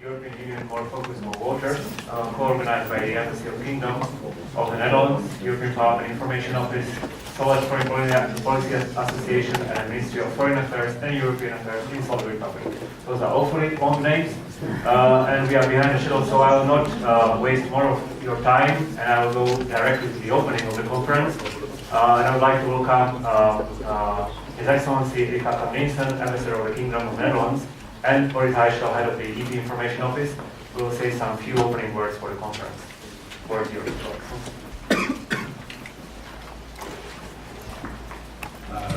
European Union Core Focus on Water, co-organized by the Embassy of Kingdom of the Netherlands, European Parliament Information Office, Slovak Foreign Policy Association, and Ministry of Foreign Affairs and European Affairs in Slovak Republic. Those are awfully long names, and we are behind the schedule, so I will not waste more of your time, and I will go directly to the opening of the conference. And I would like to welcome His Excellency Eduard Ambassador of the Kingdom of the Netherlands, and Boris Heischel, head of the EP Information Office, will say some few opening words for the conference. Word is yours.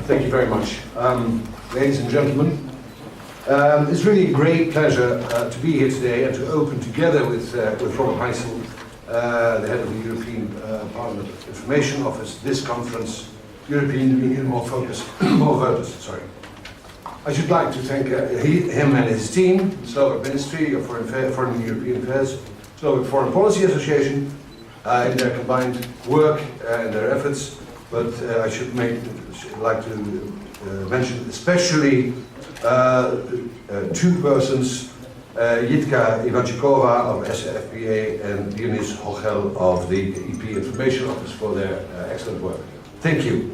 Thank you very much. Ladies and gentlemen, it's really a great pleasure to be here today and to open together with Robert Heischel, the head of the European Parliament Information Office, this conference, European Union More Focus, More Voters, sorry. I should like to thank him and his team, the Slovak Ministry of Foreign and European Affairs, Slovak Foreign Policy Association, in their combined work and their efforts. But I should like to mention especially two persons, Jitka Ivančíková of sfpa and Dionys Hochel of the EP Information Office for their excellent work. Thank you.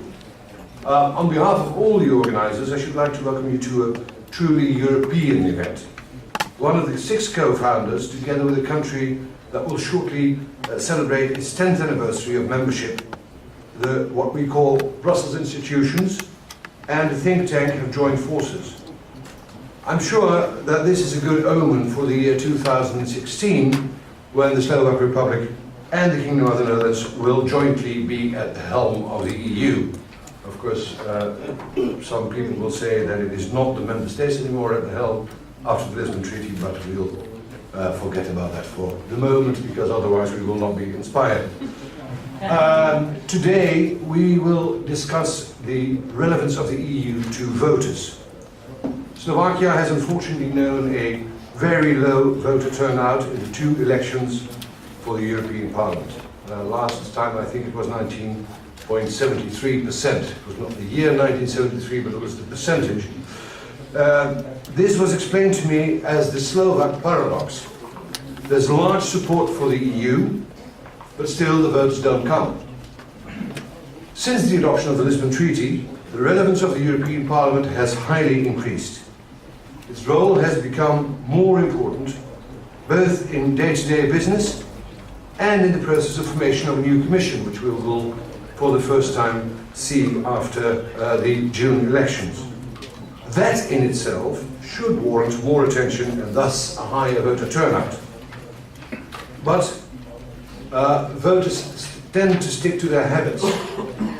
On behalf of all the organizers, I should like to welcome you to a truly European event. One of the 6 co-founders, together with a country that will shortly celebrate its 10th anniversary of membership, what we call Brussels institutions and the think tank have joined forces. I'm sure that this is a good omen for the year 2016, when the Slovak Republic and the Kingdom of the Netherlands will jointly be at the helm of the EU. Of course, some people will say that it is not the member states anymore at the helm after the Lisbon Treaty, but we'll forget about that for the moment, because otherwise we will not be inspired. Today we will discuss the relevance of the EU to voters. Slovakia has unfortunately known a very low voter turnout in the 2 elections for the European Parliament. Last time I think it was 19.73%. It was not the year 1973, but it was the percentage. This was explained to me as the Slovak paradox. There's large support for the EU, but still the votes don't come. Since the adoption of the Lisbon Treaty, the relevance of the European Parliament has highly increased. Its role has become more important, both in day-to-day business and in the process of formation of a new Commission, which we will for the first time see after the June elections. That in itself should warrant more attention and thus a higher voter turnout. But voters tend to stick to their habits,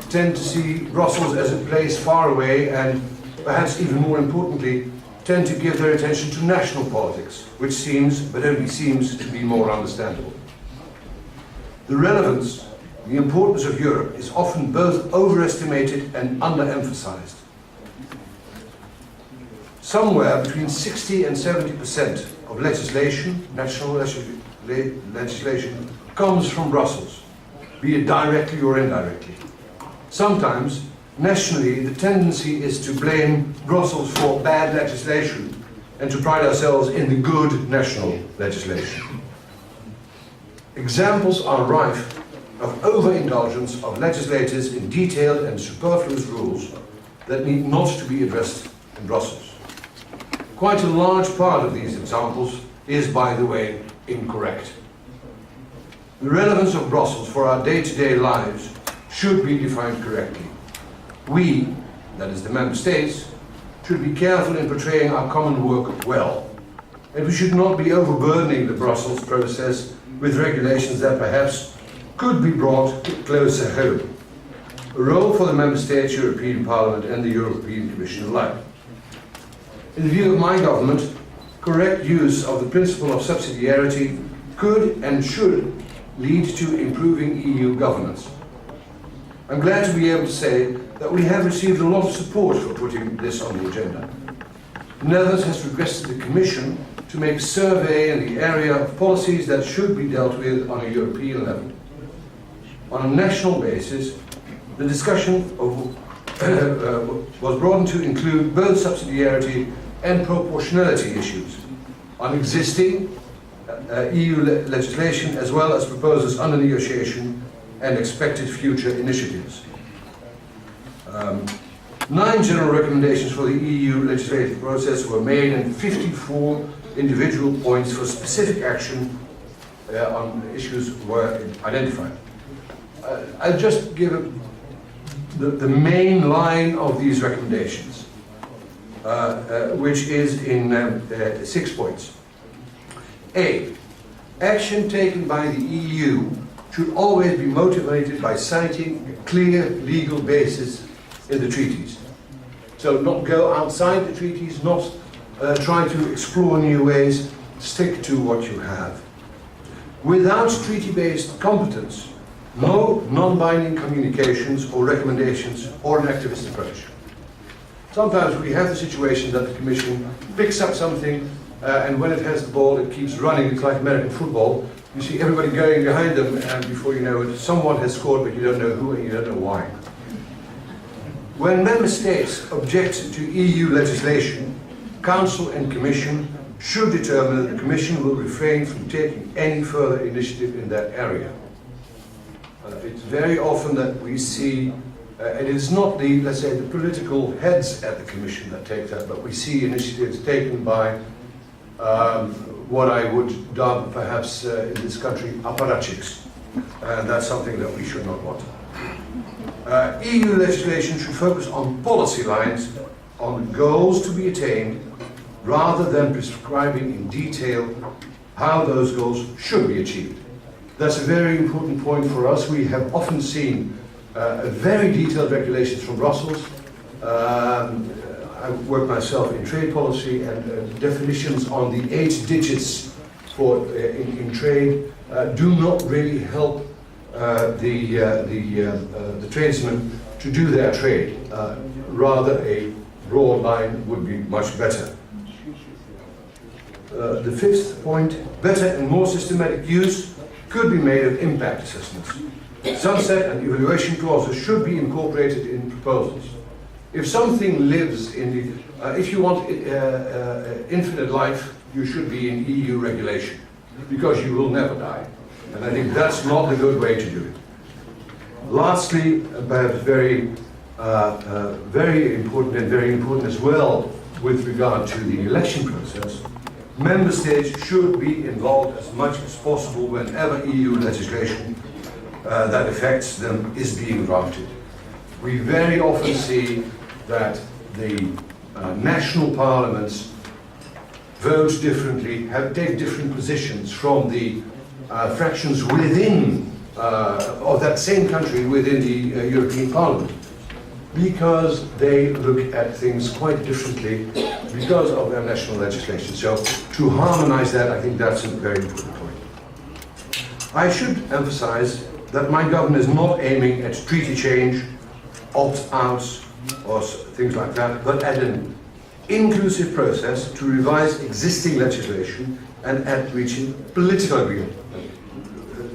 tend to see Brussels as a place far away, and perhaps even more importantly, tend to give their attention to national politics, which seems, but only seems, to be more understandable. The relevance, the importance of Europe is often both overestimated and underemphasized. Somewhere between 60 and 70% of legislation, national legislation, comes from Brussels, be it directly or indirectly. Sometimes, nationally, the tendency is to blame Brussels for bad legislation and to pride ourselves in the good national legislation. Examples are rife of overindulgence of legislators in detailed and superfluous rules that need not to be addressed in Brussels. Quite a large part of these examples is, by the way, incorrect. The relevance of Brussels for our day-to-day lives should be defined correctly. We, that is the member states, should be careful in portraying our common work well. And we should not be overburdening the Brussels process with regulations that perhaps could be brought closer home. A role for the member states, European Parliament and the European Commission alike. In the view of my government, correct use of the principle of subsidiarity could and should lead to improving EU governance. I'm glad to be able to say that we have received a lot of support for putting this on the agenda. The Netherlands has requested the Commission to make a survey in the area of policies that should be dealt with on a European level. On a national basis, the discussion was broadened to include both subsidiarity and proportionality issues. on existing EU legislation as well as proposals under negotiation and expected future initiatives. 9 general recommendations for the EU legislative process were made and 54 individual points for specific action on issues were identified. I'll just give the main line of these recommendations, which is in 6 points. A. Action taken by the EU should always be motivated by citing a clear legal basis in the treaties. So not go outside the treaties, not try to explore new ways, stick to what you have. Without treaty-based competence, no non-binding communications or recommendations or an activist approach. Sometimes we have the situation that the Commission picks up something and when it has the ball it keeps running. It's like American football. You see everybody going behind them and before you know it someone has scored but you don't know who and you don't know why. When Member States object to EU legislation, Council and Commission should determine that the Commission will refrain from taking any further initiative in that area. It's very often that we see, and it's not the, let's say, the political heads at the Commission that take that, but we see initiatives taken by what I would dub perhaps in this country apparatchiks, and that's something that we should not want. EU legislation should focus on policy lines, on goals to be attained, rather than prescribing in detail how those goals should be achieved. That's a very important point for us. We have often seen very detailed regulations from Brussels. I work myself in trade policy and definitions on the 8 digits for in trade do not really help the tradesmen to do their trade. Rather, a broad line would be much better. The 5th point, better and more systematic use could be made of impact assessments. Sunset and evaluation clauses should be incorporated in proposals. If something lives in the, if you want infinite life, you should be in EU regulation, because you will never die. And I think that's not a good way to do it. Lastly, perhaps very important and very important as well with regard to the election process, Member States should be involved as much as possible whenever EU legislation that affects them is being drafted. We very often see that the national parliaments vote differently, take different positions from the fractions within of that same country within the European Parliament, because they look at things quite differently because of their national legislation. So to harmonize that, I think that's a very important point. I should emphasize that my government is not aiming at treaty change, opt-outs, or things like that, but at an inclusive process to revise existing legislation and at reaching political agreement.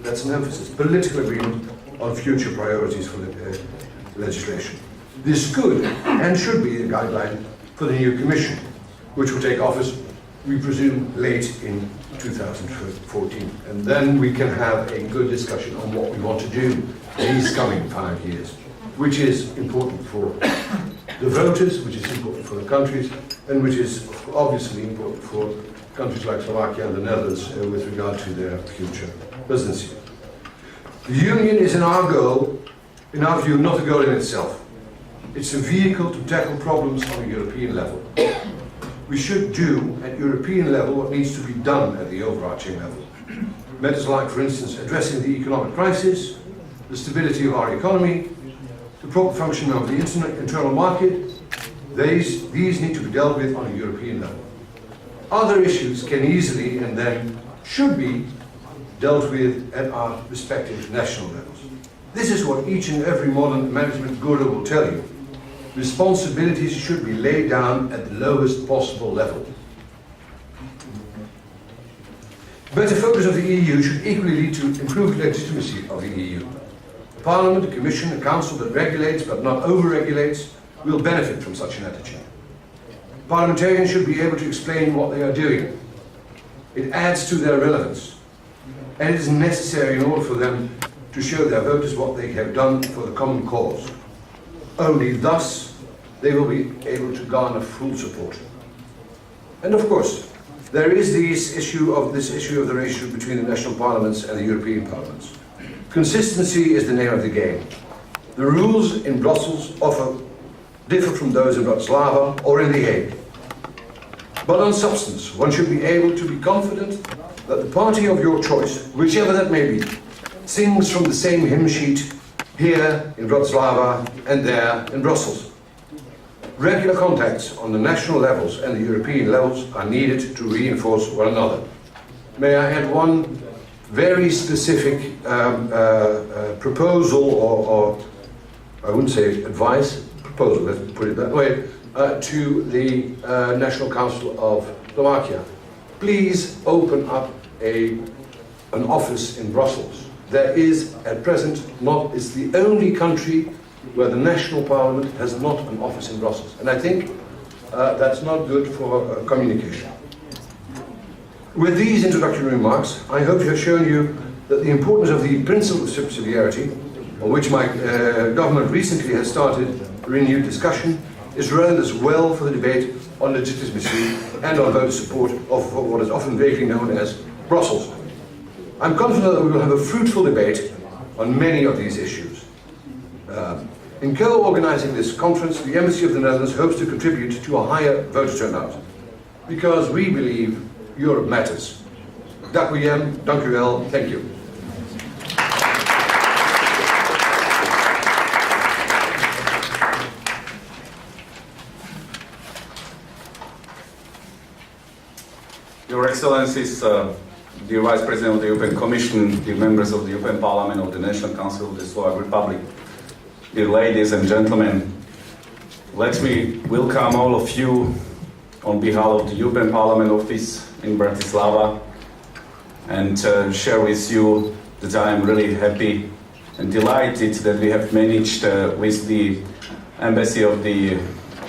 That's an emphasis, political agreement on future priorities for the legislation. This could and should be a guideline for the new Commission, which will take office, we presume, late in 2014. And then we can have a good discussion on what we want to do these coming 5 years, which is important for the voters, which is important for the countries, and which is obviously important for countries like Slovakia and the Netherlands with regard to their future presidency. The Union is in our view, not a goal in itself. It's a vehicle to tackle problems on a European level. We should do at European level what needs to be done at the overarching level. Matters like, for instance, addressing the economic crisis, the stability of our economy, the proper function of the internal market, these need to be dealt with on a European level. Other issues can easily and then should be dealt with at our respective national levels. This is what each and every modern management guru will tell you. Responsibilities should be laid down at the lowest possible level. Better focus of the EU should equally lead to improved legitimacy of the EU. The Parliament, the Commission, the Council that regulates but not over-regulates will benefit from such an attitude. Parliamentarians should be able to explain what they are doing. It adds to their relevance. And it is necessary in order for them to show their voters what they have done for the common cause. Only thus they will be able to garner full support. And of course, there is this issue of the ratio between the national parliaments and the European parliaments. Consistency is the name of the game. The rules in Brussels differ from those in Bratislava or in The Hague. But on substance, one should be able to be confident that the party of your choice, whichever that may be, sings from the same hymn sheet here in Bratislava and there in Brussels. Regular contacts on the national levels and the European levels are needed to reinforce one another. May I add one very specific proposal, or I wouldn't say advice, proposal, let's put it that way, to the National Council of Slovakia. Please open up an office in Brussels. There is at present it's the only country where the national parliament has not an office in Brussels. And I think that's not good for communication. With these introductory remarks, I hope to have shown you that the importance of the principle of subsidiarity, on which my government recently has started renewed discussion, is relevant as well for the debate on legitimacy and on voter support of what is often vaguely known as Brussels. I'm confident that we will have a fruitful debate on many of these issues. In co-organizing this conference, the Embassy of the Netherlands hopes to contribute to a higher voter turnout, because we believe Europe matters. Dank u wel, thank you. Your Excellencies, dear Vice President of the European Commission, dear members of the European Parliament of the National Council of the Slovak Republic, dear ladies and gentlemen, let me welcome all of you on behalf of the European Parliament office in Bratislava and share with you that I am really happy and delighted that we have managed with the Embassy of the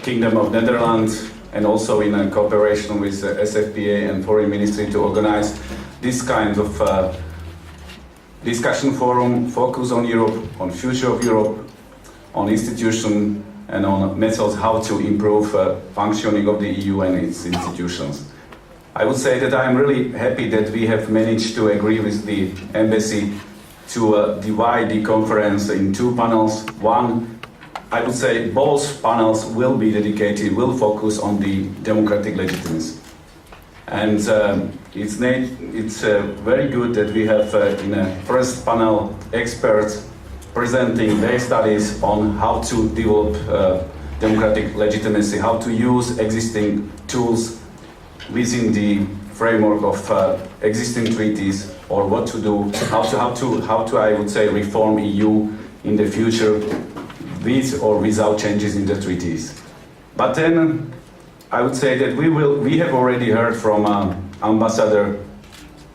Kingdom of Netherlands and also in cooperation with SFPA and Foreign Ministry to organize this kind of discussion forum, focus on Europe, on future of Europe, on institution and on methods how to improve functioning of the EU and its institutions. I would say that I am really happy that we have managed to agree with the embassy to divide the conference in two panels. One, I would say both panels will be dedicated, will focus on the democratic legitimacy. And it's very good that we have in a first panel experts presenting their studies on how to develop democratic legitimacy, how to use existing tools within the framework of existing treaties, or what to do, how to I would say reform EU in the future with or without changes in the treaties. But then I would say that we have already heard from Ambassador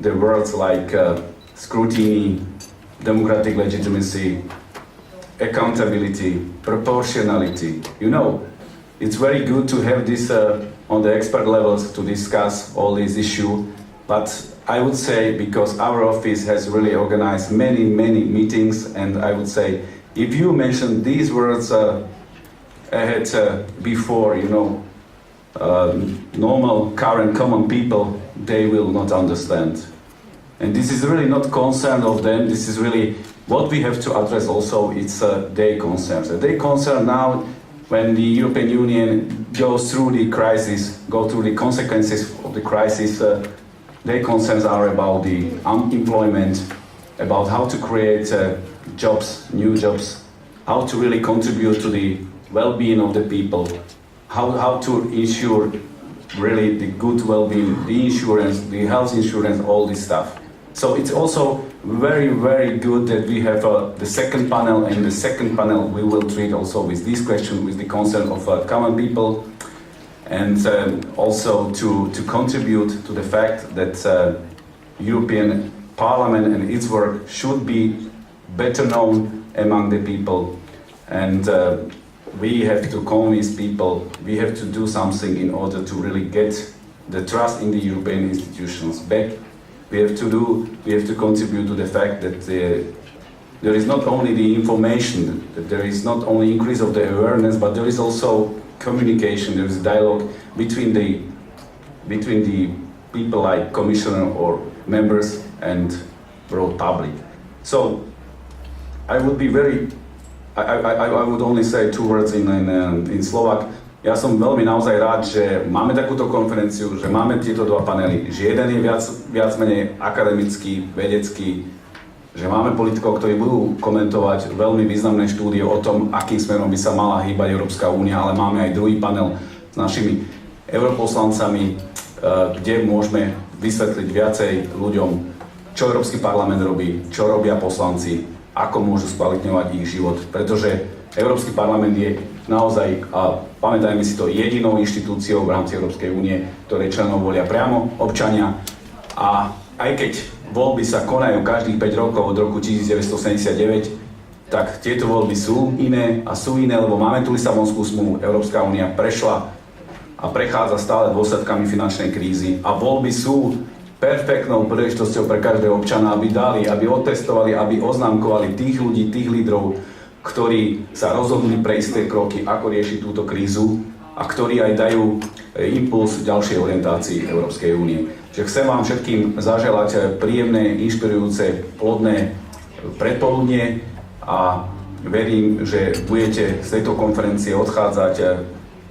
the words like scrutiny, democratic legitimacy, accountability, proportionality. You know, it's very good to have this on the expert levels to discuss all these issues, but I would say, because our office has really organized many meetings, and I would say, if you mention these words ahead before, you know, normal, current, common people, they will not understand. And this is really not concern of them, this is really what we have to address also, it's their concerns. Their concern now, when the European Union goes through the crisis, go through the consequences of the crisis, their concerns are about the unemployment, about how to create jobs, new jobs, how to really contribute to the well-being of the people, how to ensure really the good well-being, the insurance, the health insurance, all this stuff. So it's also very good that we have the second panel, and the second panel we will treat also with this question, with the concern of common people, and also to contribute to the fact that European Parliament and its work should be better known among the people, and we have to convince people, we have to do something in order to really get the trust in the European institutions back. We have to contribute to the fact that there is not only the information, that there is not only increase of the awareness, but there is also communication, there is dialogue between the people like commissioner or members and broad public. So I would be I would only say 2 words in Slovak. Ja som veľmi naozaj rád, že máme takúto konferenciu, že máme tieto 2 panely, že jeden je viac menej akademický, vedecký, že máme politikov, ktorí budú komentovať veľmi významné štúdie o tom, akým smerom by sa mala hýbať Európska únia, ale máme aj druhý panel s našimi europoslancami, kde môžeme vysvetliť viacej ľuďom, čo Európsky parlament robí, čo robia poslanci, ako môžu skvalitňovať ich život, pretože Európsky parlament je naozaj, a pamätajme si to, jedinou inštitúciou v rámci Európskej únie, ktorej členov volia priamo občania. A aj keď voľby sa konajú každých 5 rokov od roku 1979, tak tieto voľby sú iné, lebo máme tu Lisabonskú zmluvu, Európska únia prešla a prechádza stále dôsledkami finančnej krízy a voľby sú perfektnou príležitosťou pre každého občana, aby dali, aby otestovali, aby oznámkovali tých ľudí, tých lídrov, ktorí sa rozhodli pre isté kroky, ako riešiť túto krízu a ktorí aj dajú impuls ďalšej orientácii Európskej únie. Čiže chcem vám všetkým zaželať príjemné, inšpirujúce, plodné predpoludnie a verím, že budete z tejto konferencie odchádzať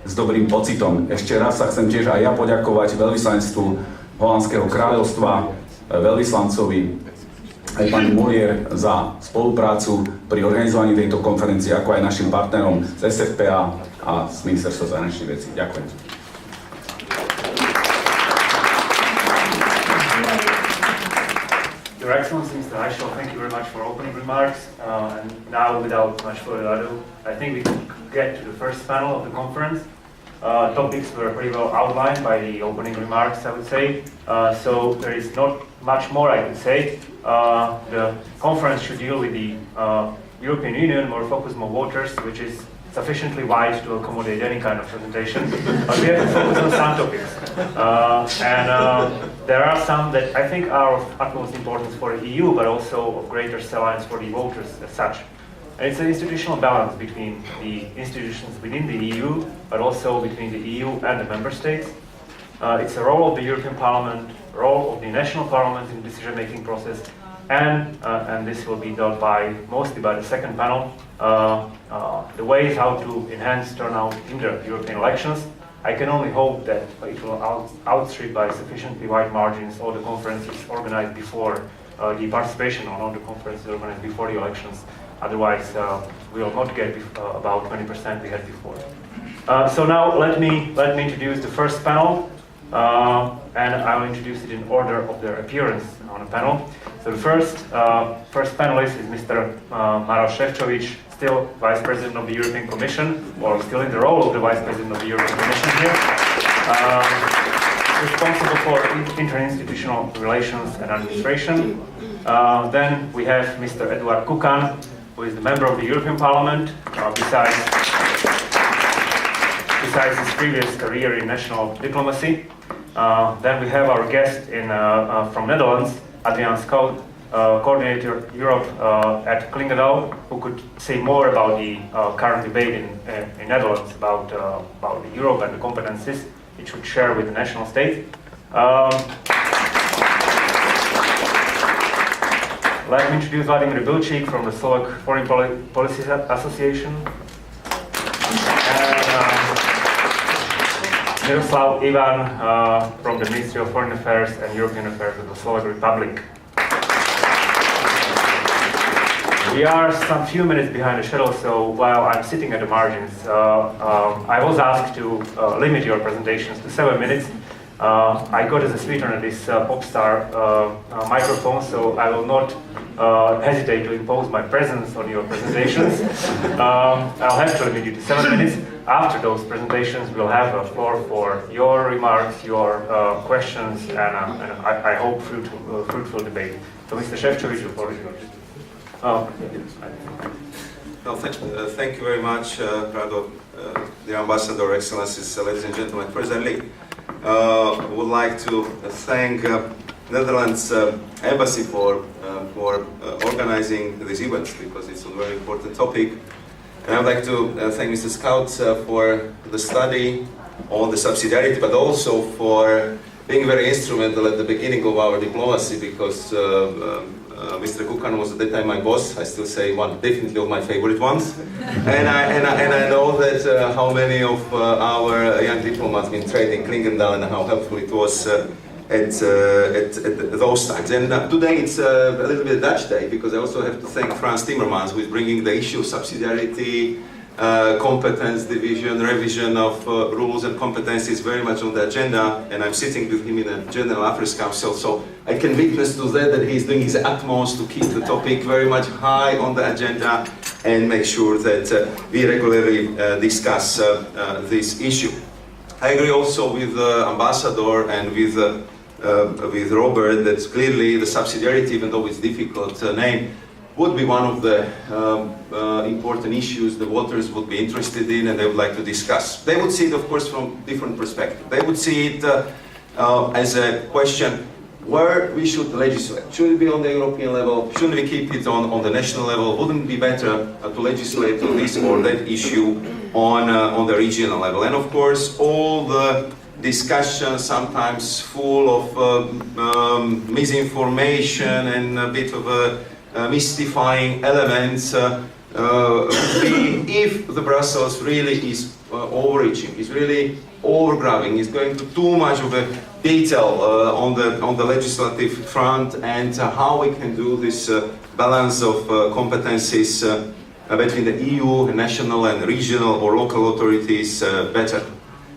s dobrým pocitom. Ešte raz sa chcem tiež aj ja poďakovať veľvyslanectvu Holandského kráľovstva, veľvyslancovi aj pani Molier za spoluprácu pri organizovaní tejto konferencie, ako aj našim partnerom z SFPA a z Ministerstva zahraničných vecí. Ďakujem. Your Excellency, Mr. Heischel, thank you very much for opening remarks. And now, without much further ado, I think we can get to the first panel of the conference. Topics were pretty well outlined by the opening remarks, I would say. So there is not much more I can say. The conference should deal with the European Union, more focus, more waters, which is sufficiently wide to accommodate any kind of presentation. But we have to focus on some topics. There are some that I think are of utmost importance for the EU, but also of greater salience for the voters as such. And it's an institutional balance between the institutions within the EU, but also between the EU and the member states. It's a role of the European Parliament, role of the national parliaments in the decision-making process, and this will be dealt by mostly by the second panel, the ways how to enhance turnout in the European elections. I can only hope that it will outstrip by sufficiently wide margins all the conferences organized before the participation on all the conferences organized before the elections. Otherwise, we will not get about 20% we had before. So now let me introduce the first panel. And I will introduce it in order of their appearance on the panel. So the first panelist is Mr. Maroš Ševčovič, still Vice President of the European Commission, or still in the role of the Vice President of the European Commission here, responsible for interinstitutional relations and administration. Then we have Mr. Eduard Kukan, who is the member of the European Parliament, besides his previous career in national diplomacy. Then we have our guest from Netherlands, Adriaan Schout, coordinator Europe at Clingendael, who could say more about the current debate in Netherlands about Europe and the competences it should share with the national state. Let me introduce Vladimír Bilčík from the Slovak Foreign Policy Association. Miroslav from the Ministry of Foreign Affairs and European Affairs of the Slovak Republic. We are some few minutes behind the schedule, so while I'm sitting at the margins, I was asked to limit your presentations to 7 minutes. I got as a sweetener this pop star microphone, so I will not hesitate to impose my presence on your presentations. I'll have to limit you to 7 minutes. After those presentations, we'll have a floor for your remarks, your questions, and I hope fruitful debate. So, Mr. Ševčovič, the floor is yours. No, thank you very much, Radovan, the Ambassador, Excellencies, ladies and gentlemen. Firstly, would like to thank Netherlands Embassy for organizing this event, because it's a very important topic. And I'd like to thank Mr. Schout for the study on the subsidiarity, but also for being very instrumental at the beginning of our diplomacy, because Mr. Kukan was at that time my boss. I still say definitely of my favorite ones. and I know that how many of our young diplomats been trained in Clingendael and how helpful it was at those times. And today it's a little bit Dutch day, because I also have to thank Frans Timmermans, who is bringing the issue of subsidiarity, competence division, revision of rules and competencies very much on the agenda, and I'm sitting with him in a General Affairs Council, so I can witness to that he's doing his utmost to keep the topic very much high on the agenda and make sure that we regularly discuss this issue. I agree also with the Ambassador and with Robert that clearly the subsidiarity, even though it's a difficult name, would be one of the important issues the voters would be interested in and they would like to discuss. They would see it, of course, from different perspectives. They would see it as a question where we should legislate. Should it be on the European level? Shouldn't we keep it on the national level? Wouldn't it be better to legislate on this or that issue on the regional level? And of course, all the discussions, sometimes full of misinformation and a bit of a mystifying elements, if the Brussels really is overreaching, is really overgrabbing, is going to too much of a detail on the legislative front, and how we can do this balance of competencies between the EU, national and regional or local authorities better.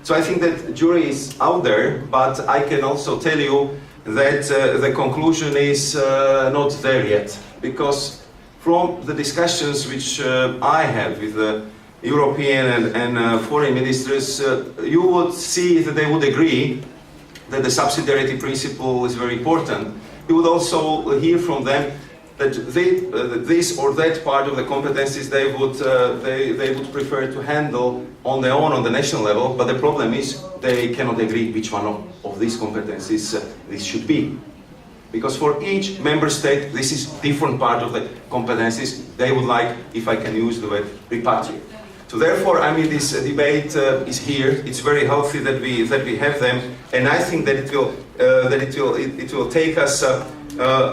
So I think that the jury is out there, but I can also tell you that the conclusion is not there yet, because from the discussions which I have with the European and foreign ministers, you would see that they would agree that the subsidiarity principle is very important. You would also hear from them that this or that part of the competencies they would prefer to handle on their own on the national level, but the problem is they cannot agree which one of these competencies this should be. Because for each member state, this is different part of the competencies they would like, if I can use the word, repatriate. So therefore, I mean, this debate is here. It's very healthy that we have them, and I think that it will take us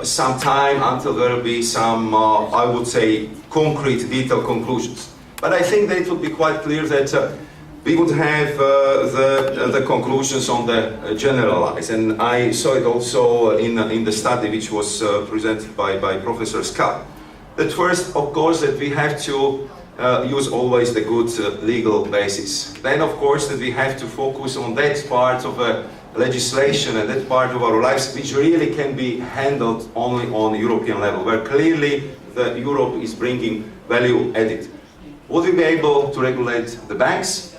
some time until there will be some, I would say, concrete, detailed conclusions. But I think that it will be quite clear that we would have the conclusions on the generalized, and I saw it also in the study which was presented by Professor Schout. That first, of course, that we have to use always the good legal basis. Then, of course, that we have to focus on that part of legislation and that part of our lives which really can be handled only on European level, where clearly the Europe is bringing value added. Would we be able to regulate the banks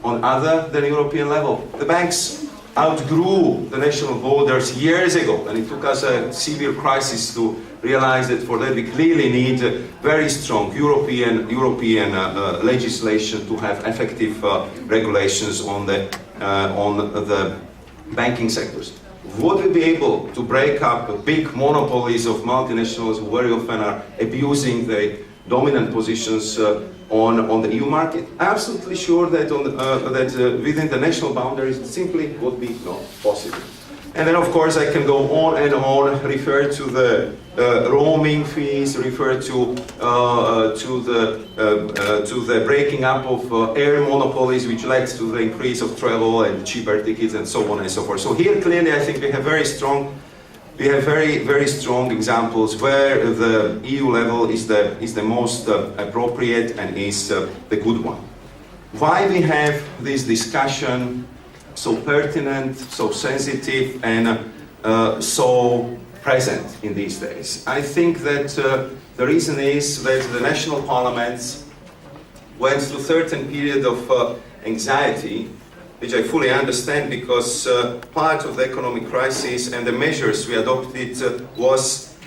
on other than European level? The banks outgrew the national borders years ago, and it took us a severe crisis to realize that for that we clearly need very strong European legislation to have effective regulations on the banking sectors. Would we be able to break up big monopolies of multinationals who very often are abusing the dominant positions on the EU market? Absolutely sure that within the national boundaries it simply would be not possible. And then, of course, I can go on and on, refer to the roaming fees, refer to the breaking up of air monopolies, which led to the increase of travel and cheaper tickets and so on and so forth. So here, clearly, I think we have very strong examples where the EU level is the most appropriate and is the good one. Why we have this discussion so pertinent, so sensitive, and so present in these days? I think that the reason is that the national parliaments went through a certain period of anxiety, which I fully understand, because part of the economic crisis and the measures we adopted was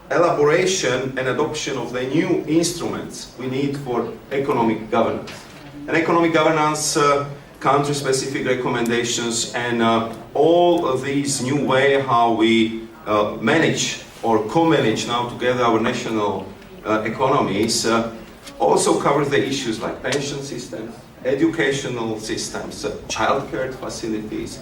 elaboration and adoption of the new instruments we need for economic governance. And economic governance country-specific recommendations, and all of these new way how we manage or co-manage now together our national economies also covers the issues like pension systems, educational systems, childcare facilities,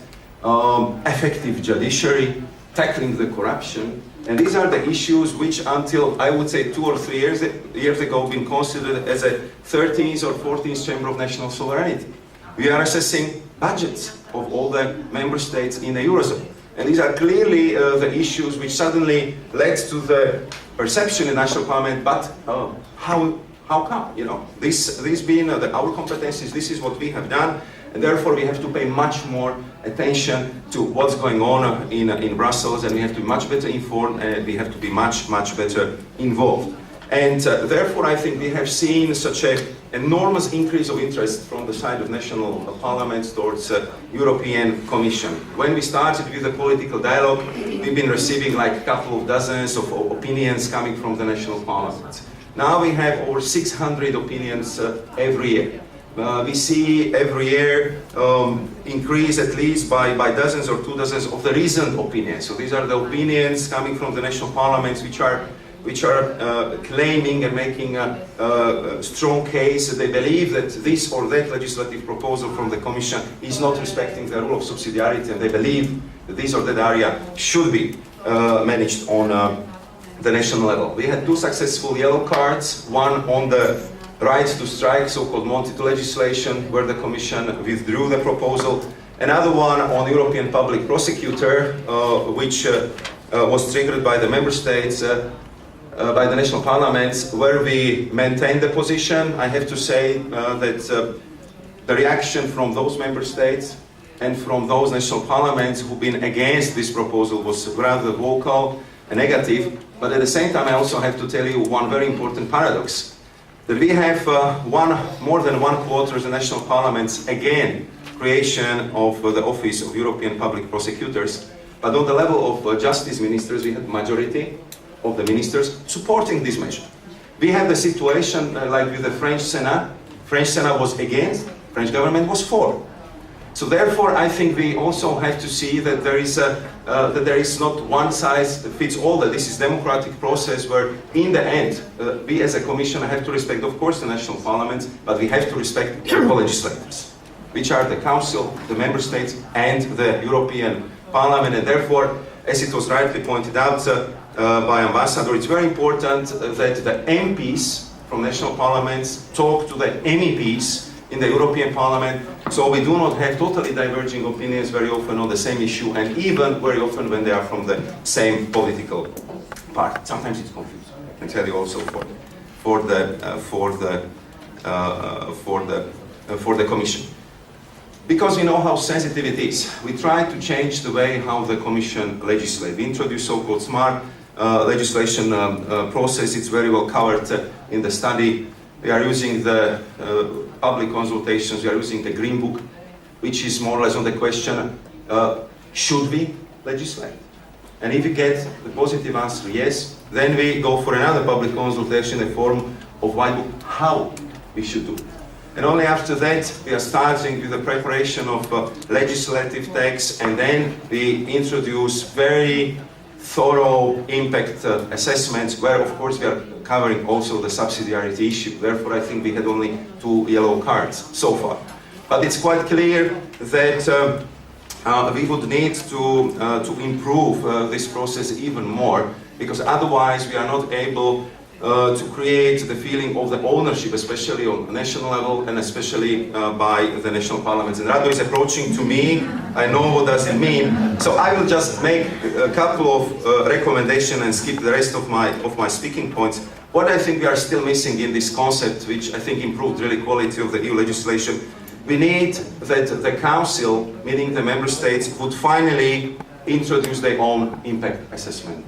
effective judiciary, tackling the corruption. And these are the issues which until, I would say, 2 or 3 years ago been considered as a 13th or 14th chamber of national sovereignty. We are assessing budgets of all the member states in the Eurozone. And these are clearly the issues which suddenly led to the perception in national parliament, but how come? You know, this being our competencies, this is what we have done, and therefore we have to pay much more attention to what's going on in Brussels, and we have to be much better informed, and we have to be much better involved. And therefore I think we have seen such an enormous increase of interest from the side of national parliaments towards European Commission. When we started with the political dialogue, we've been receiving like a couple of dozens of opinions coming from the national parliaments. Now we have over 600 opinions every year. We see every year increase at least by dozens or 2 dozens of the recent opinions. So these are the opinions coming from the national parliaments which are claiming and making a strong case that they believe that this or that legislative proposal from the Commission is not respecting the rule of subsidiarity, and they believe that this or that area should be managed on the national level. We had 2 successful yellow cards, one on the right to strike, so-called Monti II legislation, where the Commission withdrew the proposal. Another one on European Public Prosecutor, which was triggered by the member states, by the national parliaments, where we maintained the position. I have to say that the reaction from those member states and from those national parliaments who've been against this proposal was rather vocal and negative. But at the same time, I also have to tell you one very important paradox, that we have more than 1/4 of the national parliaments again creation of the Office of European Public Prosecutors, but on the level of justice ministers we had majority of the ministers supporting this measure. We have the situation like with the French Senate. French Senate was against, French government was for. So therefore I think we also have to see that there is not one size fits all, that this is democratic process where in the end we as a Commission have to respect of course the national parliaments, but we have to respect the co-legislators, which are the Council, the Member States and the European Parliament. And therefore, as it was rightly pointed out by Ambassador, it's very important that the MPs from national parliaments talk to the MEPs in the European Parliament, so we do not have totally diverging opinions very often on the same issue, and even very often when they are from the same political party. Sometimes it's confusing. I can tell you also for the Commission. Because we know how sensitive it is, we try to change the way how the Commission legislates. We introduce so-called smart legislation process. It's very well covered in the study. We are using the public consultations, we are using the Green Book, which is more or less on the question, should we legislate? And if we get the positive answer, yes, then we go for another public consultation in the form of White Book, how we should do it. And only after that, we are starting with the preparation of legislative texts, and then we introduce very thorough impact assessments, where of course we are covering also the subsidiarity issue. Therefore, I think we had only 2 yellow cards so far. But it's quite clear that we would need to improve this process even more, because otherwise we are not able to create the feeling of the ownership, especially on national level and especially by the national parliaments. And Rado is approaching to me, I know what does it mean, so I will just make a couple of recommendations and skip the rest of my speaking points. What I think we are still missing in this concept, which I think improved really quality of the EU legislation, we need that the Council, meaning the Member States, would finally introduce their own impact assessment.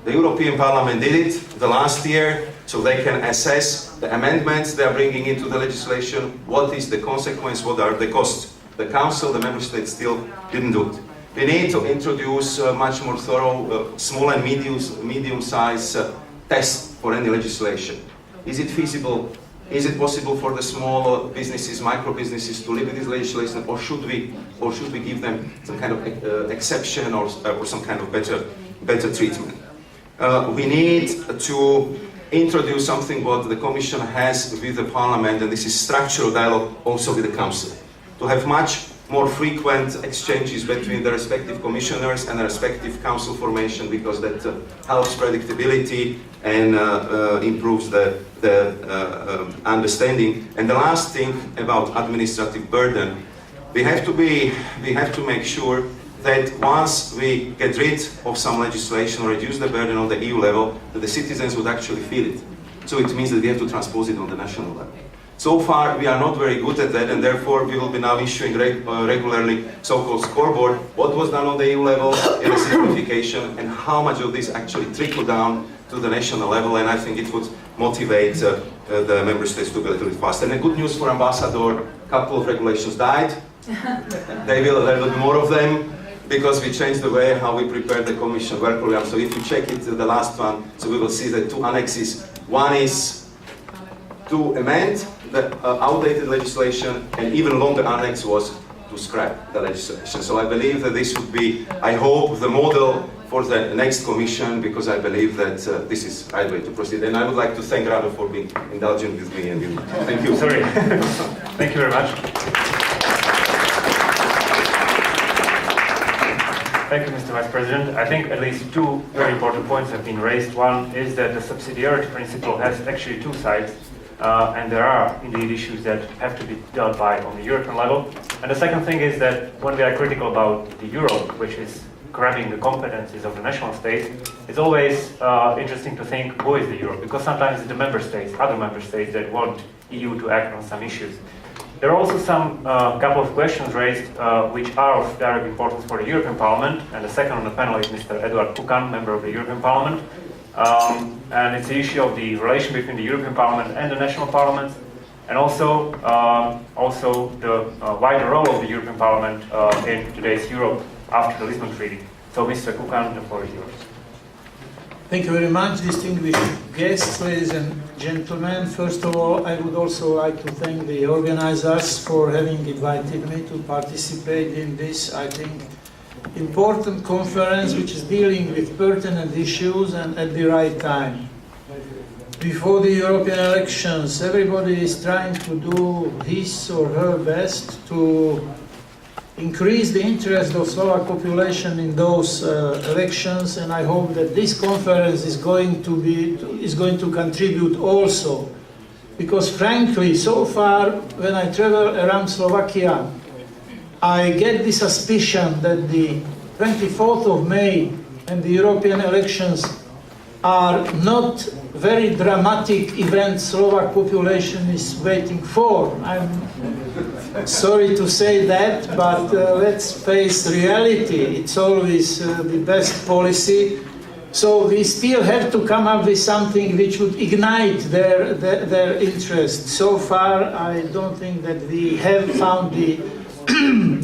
The European Parliament did it the last year, so they can assess the amendments they are bringing into the legislation, what is the consequence, what are the costs. The Council, the Member States still didn't do it. We need to introduce much more thorough, small and medium-size tests for any legislation. Is it feasible Is it possible for the small businesses, micro businesses, to live with this legislation, or should we give them some kind of exception or some kind of better treatment? We need to introduce something what the Commission has with the Parliament, and this is structural dialogue also with the Council. To have much more frequent exchanges between the respective commissioners and the respective council formation, because that helps predictability and improves the understanding. And the last thing about administrative burden, we have to make sure that once we get rid of some legislation or reduce the burden on the EU level, that the citizens would actually feel it. So it means that we have to transpose it on the national level. So far, we are not very good at that, and therefore we will be now issuing regularly so-called scoreboard, what was done on the EU level in the simplification, and how much of this actually trickled down to the national level, and I think it would motivate the member states to go a little bit faster. And the good news for Ambassador, a couple of regulations died. There will be more of them, because we changed the way how we prepare the Commission work program. So if you check it, the last one, so we will see the two annexes. One is to amend the outdated legislation, and even longer annex was to scrap the legislation. So I believe that this would be, I hope, the model for the next Commission, because I believe that this is the right way to proceed. And I would like to thank Rado for being indulgent with me and you. Thank you. Sorry. Thank you very much. Thank you, Mr. Vice President. I think at least two very important points have been raised. One is that the subsidiarity principle has actually two sides, and there are indeed issues that have to be dealt by on the European level. And the second thing is that when we are critical about the euro, which is grabbing the competencies of the national states, it's always interesting to think who is the euro, because sometimes it's the member states, other member states, that want EU to act on some issues. There are also some couple of questions raised which are of direct importance for the European Parliament, and the second on the panel is Mr. Eduard Kukan, member of the European Parliament. And it's the issue of the relation between the European Parliament and the national parliaments, and also the wider role of the European Parliament in today's Europe after the Lisbon Treaty. So, Mr. Kukan, the floor is yours. Thank you very much, distinguished guests, ladies and gentlemen. First of all, I would also like to thank the organizers for having invited me to participate in this, I think, important conference, which is dealing with pertinent issues and at the right time. Before the European elections, everybody is trying to do his or her best to increase the interest of Slovak population in those elections, and I hope that this conference is going to contribute also, because frankly, so far when I travel around Slovakia, I get the suspicion that the 24th of May and the European elections are not very dramatic events Slovak population is waiting for. I'm sorry to say that, but let's face reality. It's always the best policy. So we still have to come up with something which would ignite their interest. So far, I don't think that we have found the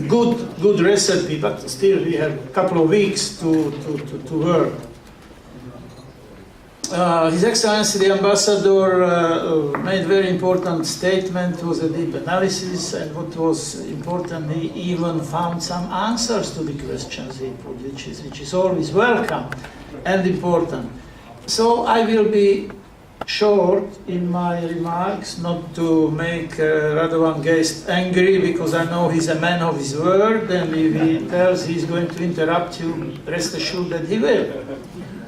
good recipe, but still we have a couple of weeks to work. His Excellency the Ambassador made a very important statement. It was a deep analysis, and what was important, he even found some answers to the questions he put, which is always welcome and important. So I will be short in my remarks, not to make Radovan Geist angry, because I know he's a man of his word, and if he tells he's going to interrupt you, rest assured that he will.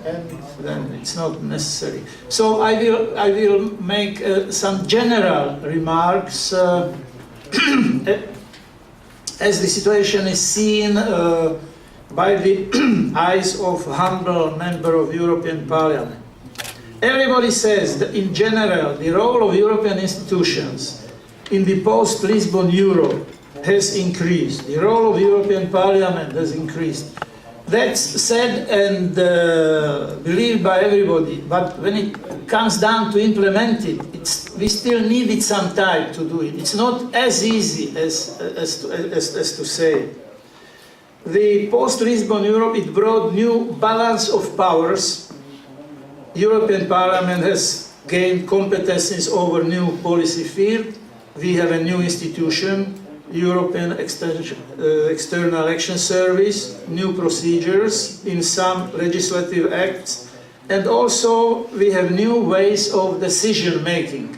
And then it's not necessary. So I will make some general remarks as the situation is seen by the eyes of humble member of European Parliament. Everybody says that in general the role of European institutions in the post-Lisbon Europe has increased. The role of European Parliament has increased. That's said and believed by everybody, but when it comes down to implement it, we still needed some time to do it. It's not as easy as to say. The post-Lisbon Europe, it brought new balance of powers. European Parliament has gained competencies over new policy field. We have a new institution, European External Action Service, new procedures in some legislative acts, and also we have new ways of decision making.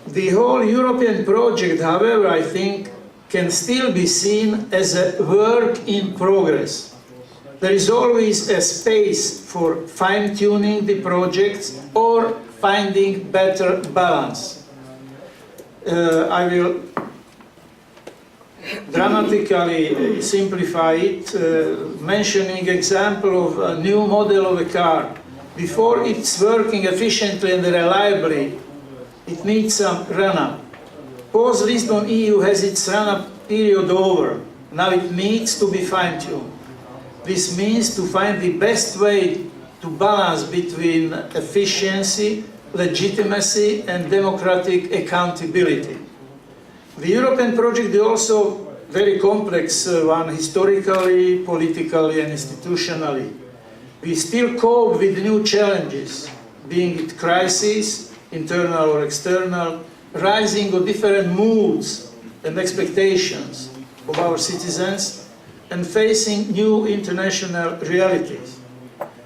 The whole European project, however, I think, can still be seen as a work in progress. There is always a space for fine-tuning the projects or finding better balance. I will dramatically simplify it, mentioning example of a new model of a car. Before it's working efficiently and reliably, it needs some run-up. Post-Lisbon EU has its run-up period over. Now it needs to be fine-tuned. This means to find the best way to balance between efficiency, legitimacy and democratic accountability. The European project is also very complex one, historically, politically and institutionally. We still cope with new challenges, being it crises, internal or external, rising of different moods and expectations of our citizens, and facing new international realities.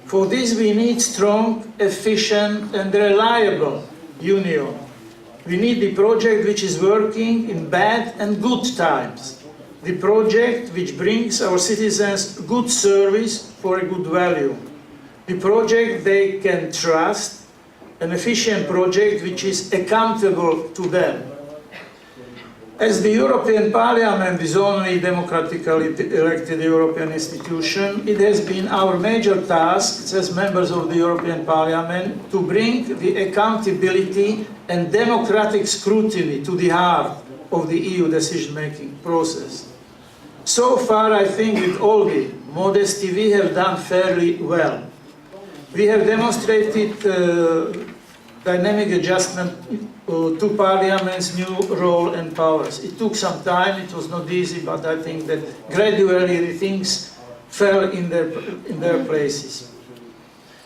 For this we need strong, efficient and reliable union. We need the project which is working in bad and good times. The project which brings our citizens good service for a good value. The project they can trust, an efficient project which is accountable to them. As the European Parliament is only democratically elected European institution, it has been our major task as members of the European Parliament to bring the accountability and democratic scrutiny to the heart of the EU decision-making process. So far, I think with all the modesty, we have done fairly well. We have demonstrated dynamic adjustment to Parliament's new role and powers. It took some time, it was not easy, but I think that gradually the things fell in their places.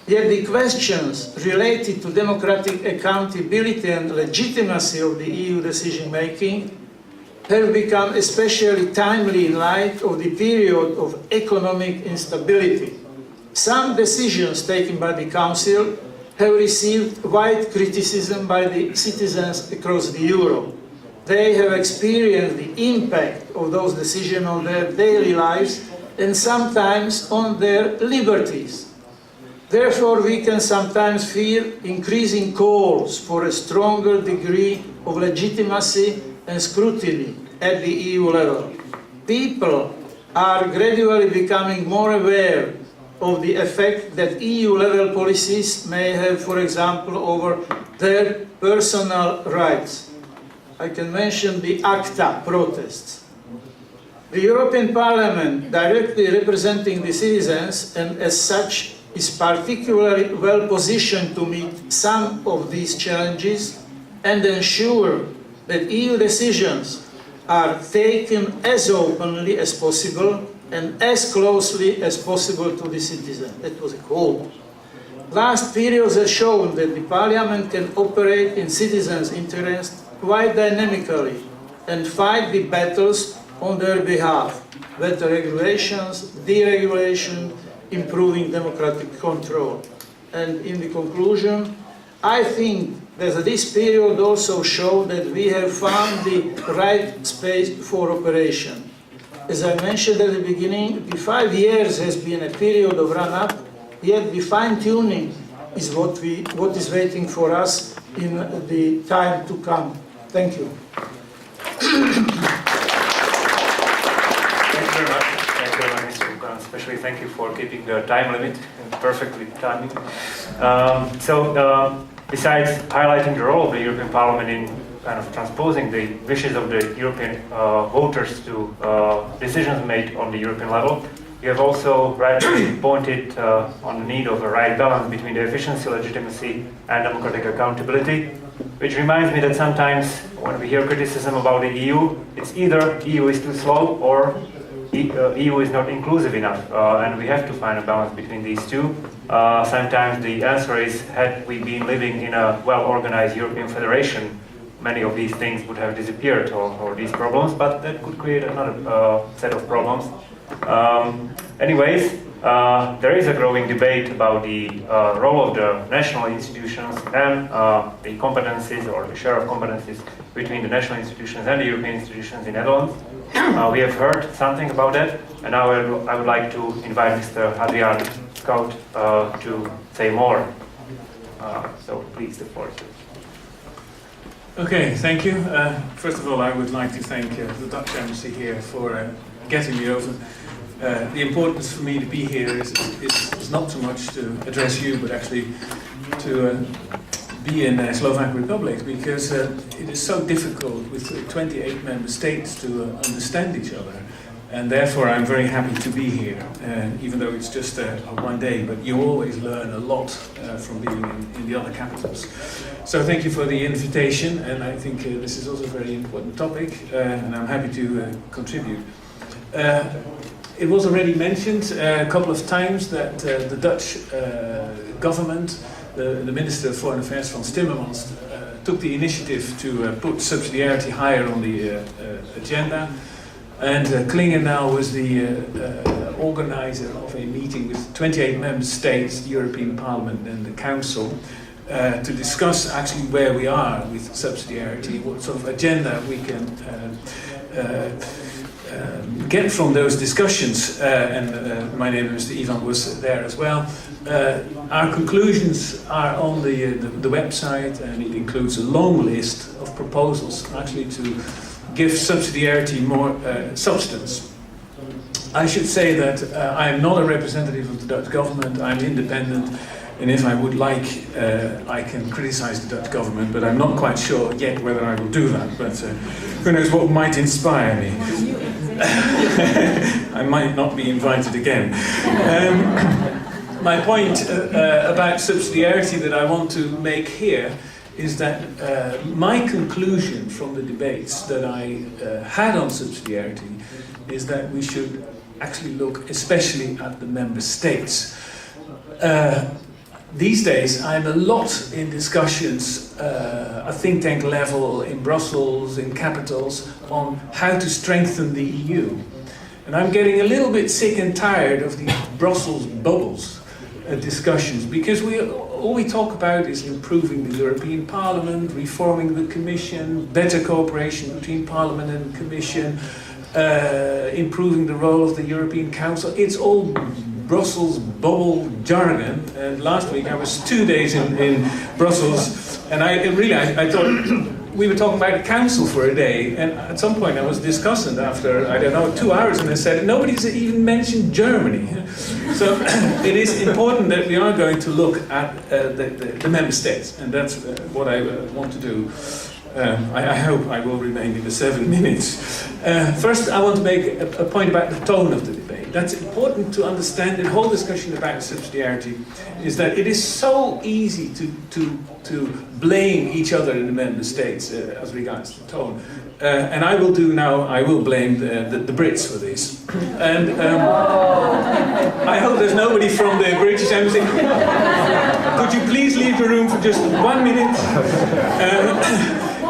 Yet the questions related to democratic accountability and legitimacy of the EU decision-making have become especially timely in light of the period of economic instability. Some decisions taken by the Council have received wide criticism by the citizens across the Europe. They have experienced the impact of those decisions on their daily lives and sometimes on their liberties. Therefore, we can sometimes feel increasing calls for a stronger degree of legitimacy and scrutiny at the EU level. People are gradually becoming more aware of the effect that EU-level policies may have, for example, over their personal rights. I can mention the ACTA protests. The European Parliament, directly representing the citizens, and as such is particularly well positioned to meet some of these challenges and ensure that EU decisions are taken as openly as possible and as closely as possible to the citizen. That was a quote. Last periods have shown that the Parliament can operate in citizens' interest quite dynamically and fight the battles on their behalf. Better regulations, deregulation, improving democratic control. And in the conclusion, I think that this period also showed that we have found the right space for operation. As I mentioned at the beginning, the 5 years has been a period of run-up, yet the fine-tuning is what is waiting for us in the time to come. Thank you. Thank you very much. Thank you very much, Mr. Kukan. Especially thank you for keeping the time limit and perfectly timing. Besides highlighting the role of the European Parliament in kind of transposing the wishes of the European voters to decisions made on the European level, you have also rightly pointed on the need of a right balance between the efficiency, legitimacy and democratic accountability, which reminds me that sometimes when we hear criticism about the EU, it's either EU is too slow or EU is not inclusive enough, and we have to find a balance between these two. Sometimes the answer is, had we been living in a well-organized European Federation, many of these things would have disappeared, or these problems, but that could create another set of problems. Anyways, there is a growing debate about the role of the national institutions and the competencies or the share of competencies between the national institutions and the European institutions in Netherlands. We have heard something about that, and now I would like to invite Mr. Adriaan, Schout, to say more. So please, the floor is yours. Okay, thank you. First of all, I would like to thank the Dutch Embassy here for getting me over. The importance for me to be here is not so much to address you, but actually to be in the Slovak Republic, because it is so difficult with 28 member states to understand each other. And therefore I'm very happy to be here, even though it's just one day, but you always learn a lot from being in the other capitals. So thank you for the invitation, and I think this is also a very important topic, and I'm happy to contribute. It was already mentioned a couple of times that the Dutch government, the Minister of Foreign Affairs, Frans Timmermans, took the initiative to put subsidiarity higher on the agenda. And Clingendael was the organizer of a meeting with 28 member states, the European Parliament and the Council, to discuss actually where we are with subsidiarity, what sort of agenda we can get from those discussions. And my neighbour, Mr. Ivan, was there as well. Our conclusions are on the website, and it includes a long list of proposals actually to give subsidiarity more substance. I should say that I am not a representative of the Dutch government. I'm independent, and if I would like, I can criticize the Dutch government, but I'm not quite sure yet whether I will do that. But who knows what might inspire me. I might not be invited again. My point about subsidiarity that I want to make here is that my conclusion from the debates that I had on subsidiarity is that we should actually look especially at the member states. These days I'm a lot in discussions at think tank level in Brussels, in capitals, on how to strengthen the EU. And I'm getting a little bit sick and tired of these Brussels bubbles discussions, because all we talk about is improving the European Parliament, reforming the Commission, better cooperation between Parliament and the Commission, improving the role of the European Council. It's all Brussels bubble jargon. And last week I was 2 days in Brussels, and I thought we were talking about the council for a day, and at some point I was discussing after, I don't know, 2 hours, and I said, nobody's even mentioned Germany. So it is important that we are going to look at the member states, and that's what I want to do. I hope I will remain in the 7 minutes. First, I want to make a point about the tone of the debate. That's important to understand. The whole discussion about subsidiarity is that it is so easy to blame each other in the member states as regards the tone. And I will blame the Brits for this. And I hope there's nobody from the British Embassy. Could you please leave the room for just 1 minute?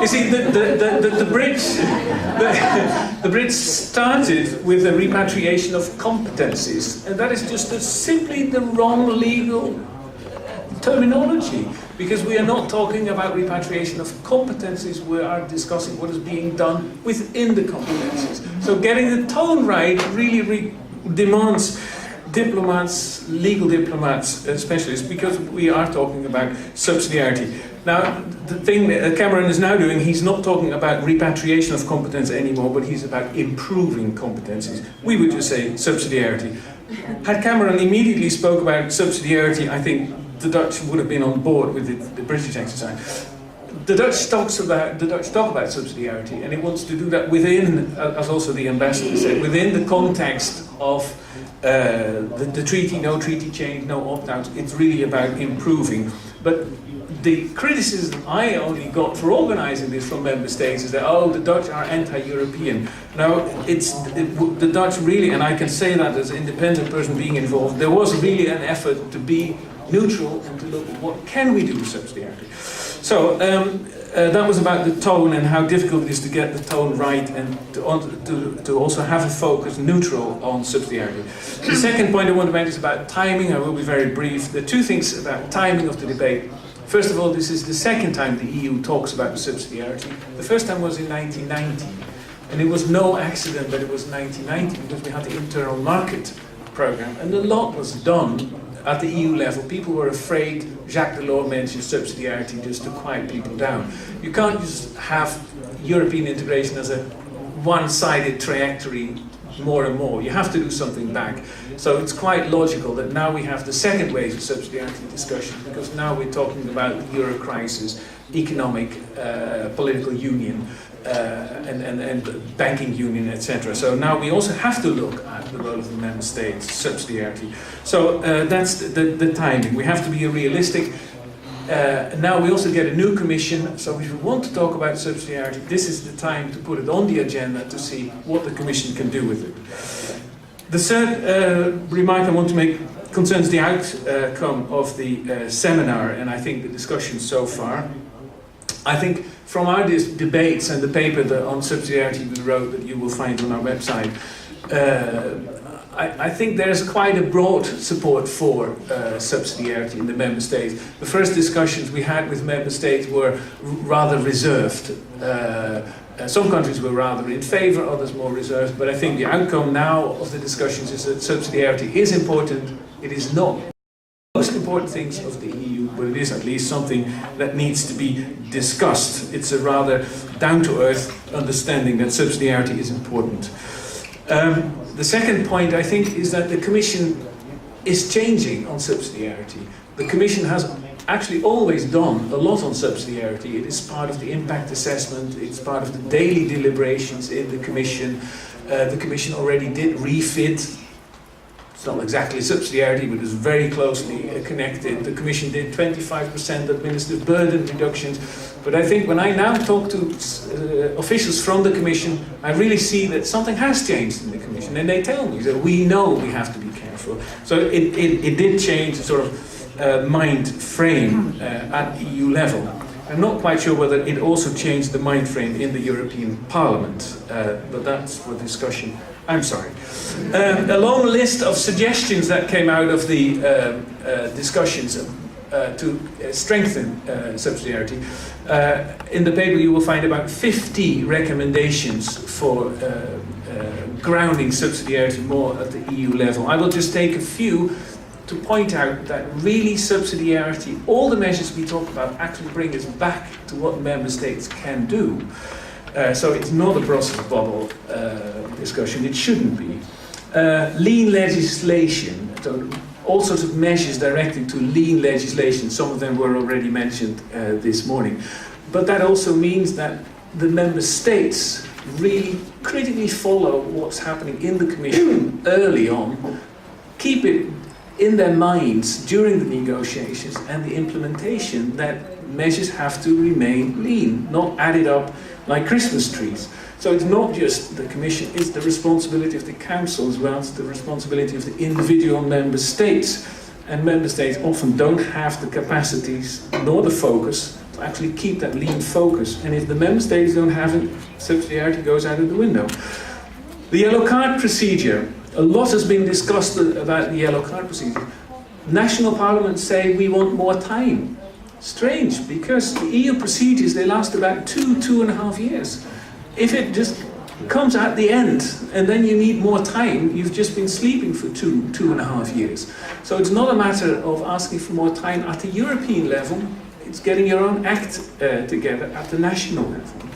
You see, the Brits started with a repatriation of competencies, and that is just simply the wrong legal terminology, because we are not talking about repatriation of competencies, we are discussing what is being done within the competencies. So getting the tone right really demands diplomats, legal diplomats, specialists, because we are talking about subsidiarity. Now, the thing that Cameron is now doing, he's not talking about repatriation of competence anymore, but he's about improving competencies. We would just say subsidiarity. Had Cameron immediately spoke about subsidiarity, I think the Dutch would have been on board with the British exercise. The Dutch talk about subsidiarity, and it wants to do that within, as also the ambassador said, within the context of the treaty, no treaty change, no opt-out. It's really about improving. But the criticism I only got for organising this from member states is that, oh, the Dutch are anti-European. No, the Dutch really, and I can say that as an independent person being involved, there was really an effort to be neutral and to look at what can we do with subsidiarity. So that was about the tone and how difficult it is to get the tone right and to also have a focus neutral on subsidiarity. The second point I want to make is about timing. I will be very brief. There are two things about timing of the debate. First of all, this is the second time the EU talks about subsidiarity. The first time was in 1990, and it was no accident that it was 1990 because we had the internal market program, and a lot was done at the EU level. People were afraid. Jacques Delors mentioned subsidiarity just to quiet people down. You can't just have European integration as a one-sided trajectory more and more. You have to do something back. So it's quite logical that now we have the second wave of subsidiarity discussion, because now we're talking about the euro crisis, economic, political union, and banking union, etc. So now we also have to look at the role of the member states, subsidiarity. So that's the timing. We have to be realistic. Now we also get a new commission, so if we want to talk about subsidiarity, this is the time to put it on the agenda to see what the commission can do with it. The third remark I want to make concerns the outcome of the seminar, and I think the discussion so far. I think from our debates and the paper on subsidiarity we wrote that you will find on our website, I think there's quite a broad support for subsidiarity in the member states. The first discussions we had with member states were rather reserved. Some countries were rather in favour, others more reserved, but I think the outcome now of the discussions is that subsidiarity is important. It is not the most important things of the EU, but it is at least something that needs to be discussed. It's a rather down-to-earth understanding that subsidiarity is important. The second point, I think, is that the Commission is changing on subsidiarity. The Commission has actually always done a lot on subsidiarity. It is part of the impact assessment, it's part of the daily deliberations in the Commission. The Commission already did refit. It's not exactly subsidiarity, but it's very closely connected. The Commission did 25% administrative burden reductions. But I think when I now talk to officials from the Commission, I really see that something has changed in the Commission. And they tell me that we know we have to be careful. So it did change the sort of mind frame at EU level. I'm not quite sure whether it also changed the mind frame in the European Parliament, but that's for discussion. I'm sorry. A long list of suggestions that came out of the discussions to strengthen subsidiarity. In the paper you will find about 50 recommendations for grounding subsidiarity more at the EU level. I will just take a few to point out that really subsidiarity, all the measures we talk about actually bring us back to what member states can do. So it's not a Brussels bubble discussion, it shouldn't be. Lean legislation, so all sorts of measures directing to lean legislation, some of them were already mentioned this morning. But that also means that the member states really critically follow what's happening in the Commission early on, keep it in their minds during the negotiations and the implementation that measures have to remain lean, not added up like Christmas trees. So it's not just the Commission, it's the responsibility of the Council as well, it's the responsibility of the individual member states. And member states often don't have the capacities nor the focus to actually keep that lean focus. And if the member states don't have it, subsidiarity goes out of the window. The yellow card procedure. A lot has been discussed about the yellow card procedure. National parliaments say we want more time. Strange, because the EU procedures, they last about 2.5 years. If it just comes at the end and then you need more time, you've just been sleeping for 2.5 years. So it's not a matter of asking for more time at the European level, it's getting your own act together at the national level,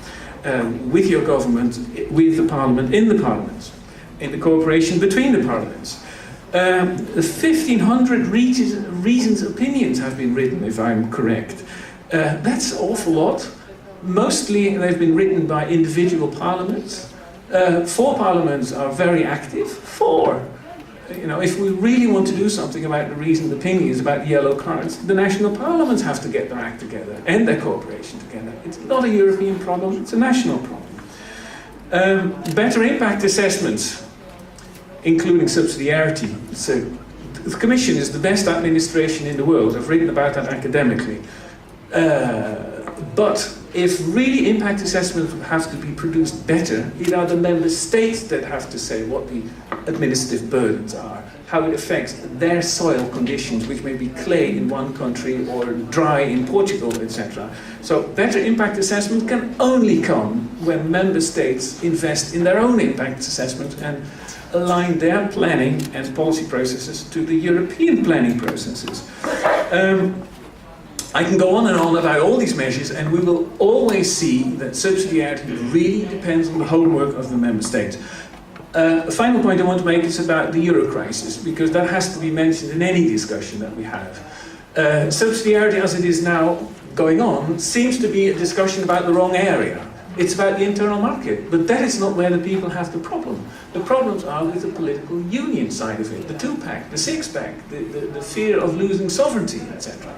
with your government, with the parliament, in the cooperation between the parliaments. 1,500 reasons opinions have been written, if I'm correct. That's an awful lot. Mostly they've been written by individual parliaments. 4 parliaments are very active. 4. you know, if we really want to do something about the reasoned opinions about yellow cards, the national parliaments have to get their act together and their cooperation together. It's not a European problem, it's a national problem. Better impact assessments, including subsidiarity. So the Commission is the best administration in the world. I've written about that academically. But if really impact assessments have to be produced better, it are the member states that have to say what the administrative burdens are, how it affects their soil conditions, which may be clay in one country or dry in Portugal, etc. So better impact assessment can only come when member states invest in their own impact assessment and align their planning and policy processes to the European planning processes. I can go on and on about all these measures, and we will always see that subsidiarity really depends on the homework of the member states. A final point I want to make is about the euro crisis, because that has to be mentioned in any discussion that we have. Subsidiarity as it is now going on seems to be a discussion about the wrong area. It's about the internal market, but that is not where the people have the problem. The problems are with the political union side of it, the two-pack, the six-pack, the fear of losing sovereignty, etc.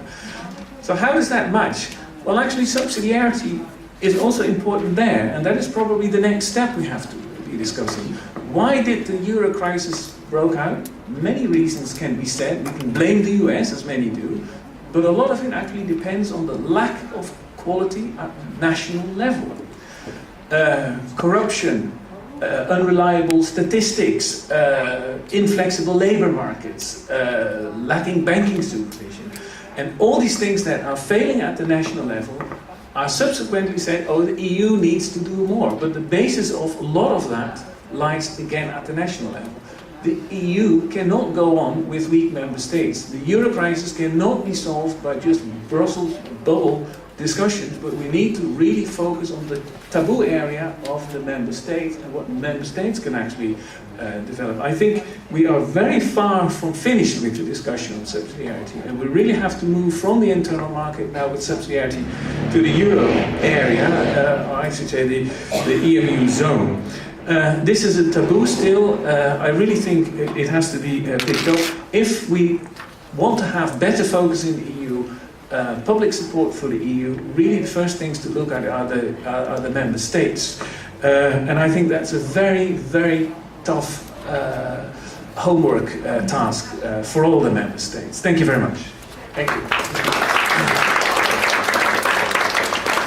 So how does that match? Well, actually, subsidiarity is also important there, and that is probably the next step we have to be discussing. Why did the euro crisis broke out? Many reasons can be said. We can blame the US, as many do, but a lot of it actually depends on the lack of quality at national level. Corruption, unreliable statistics, inflexible labor markets, lacking banking supervision. And all these things that are failing at the national level are subsequently said, oh, the EU needs to do more. But the basis of a lot of that lies again at the national level. The EU cannot go on with weak member states. The euro crisis cannot be solved by just Brussels bubble discussions, but we need to really focus on the taboo area of the member states and what member states can actually develop. I think we are very far from finished with the discussion on subsidiarity, and we really have to move from the internal market now with subsidiarity to the euro area, or I should say the EMU zone. This is a taboo still. I really think it has to be picked up. If we want to have better focus in the EU, public support for the EU, really the first things to look at are the member states. And I think that's a very, very tough homework task for all the member states. Thank you very much. Thank you.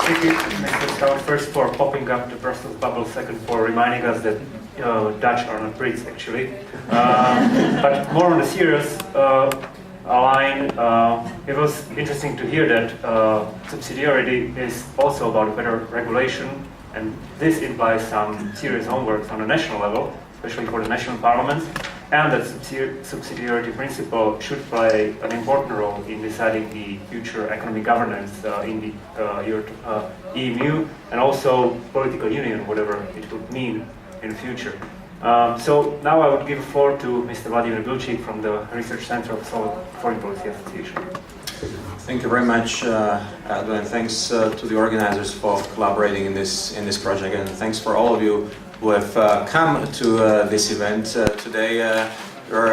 Thank you, Mr. Schout, first for popping up the Brussels bubble, second for reminding us that Dutch are not Brits, actually. But more on the serious line, it was interesting to hear that subsidiarity is also about better regulation, and this implies some serious homework on the national level, especially for the national parliaments, and that subsidiarity principle should play an important role in deciding the future economic governance in the EMU, and also political union, whatever it would mean in the future. So now I would give the floor to Mr. Vladimír Bilčík from the Research Center of Slovak Foreign Policy Association. Thank you very much, Eduard, and thanks to the organizers for collaborating in this project, and thanks for all of you who have come to this event today. We're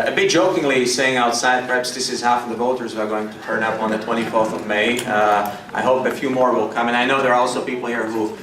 a bit jokingly saying outside, perhaps this is half of the voters who are going to turn up on the 24th of May. I hope a few more will come, and I know there are also people here who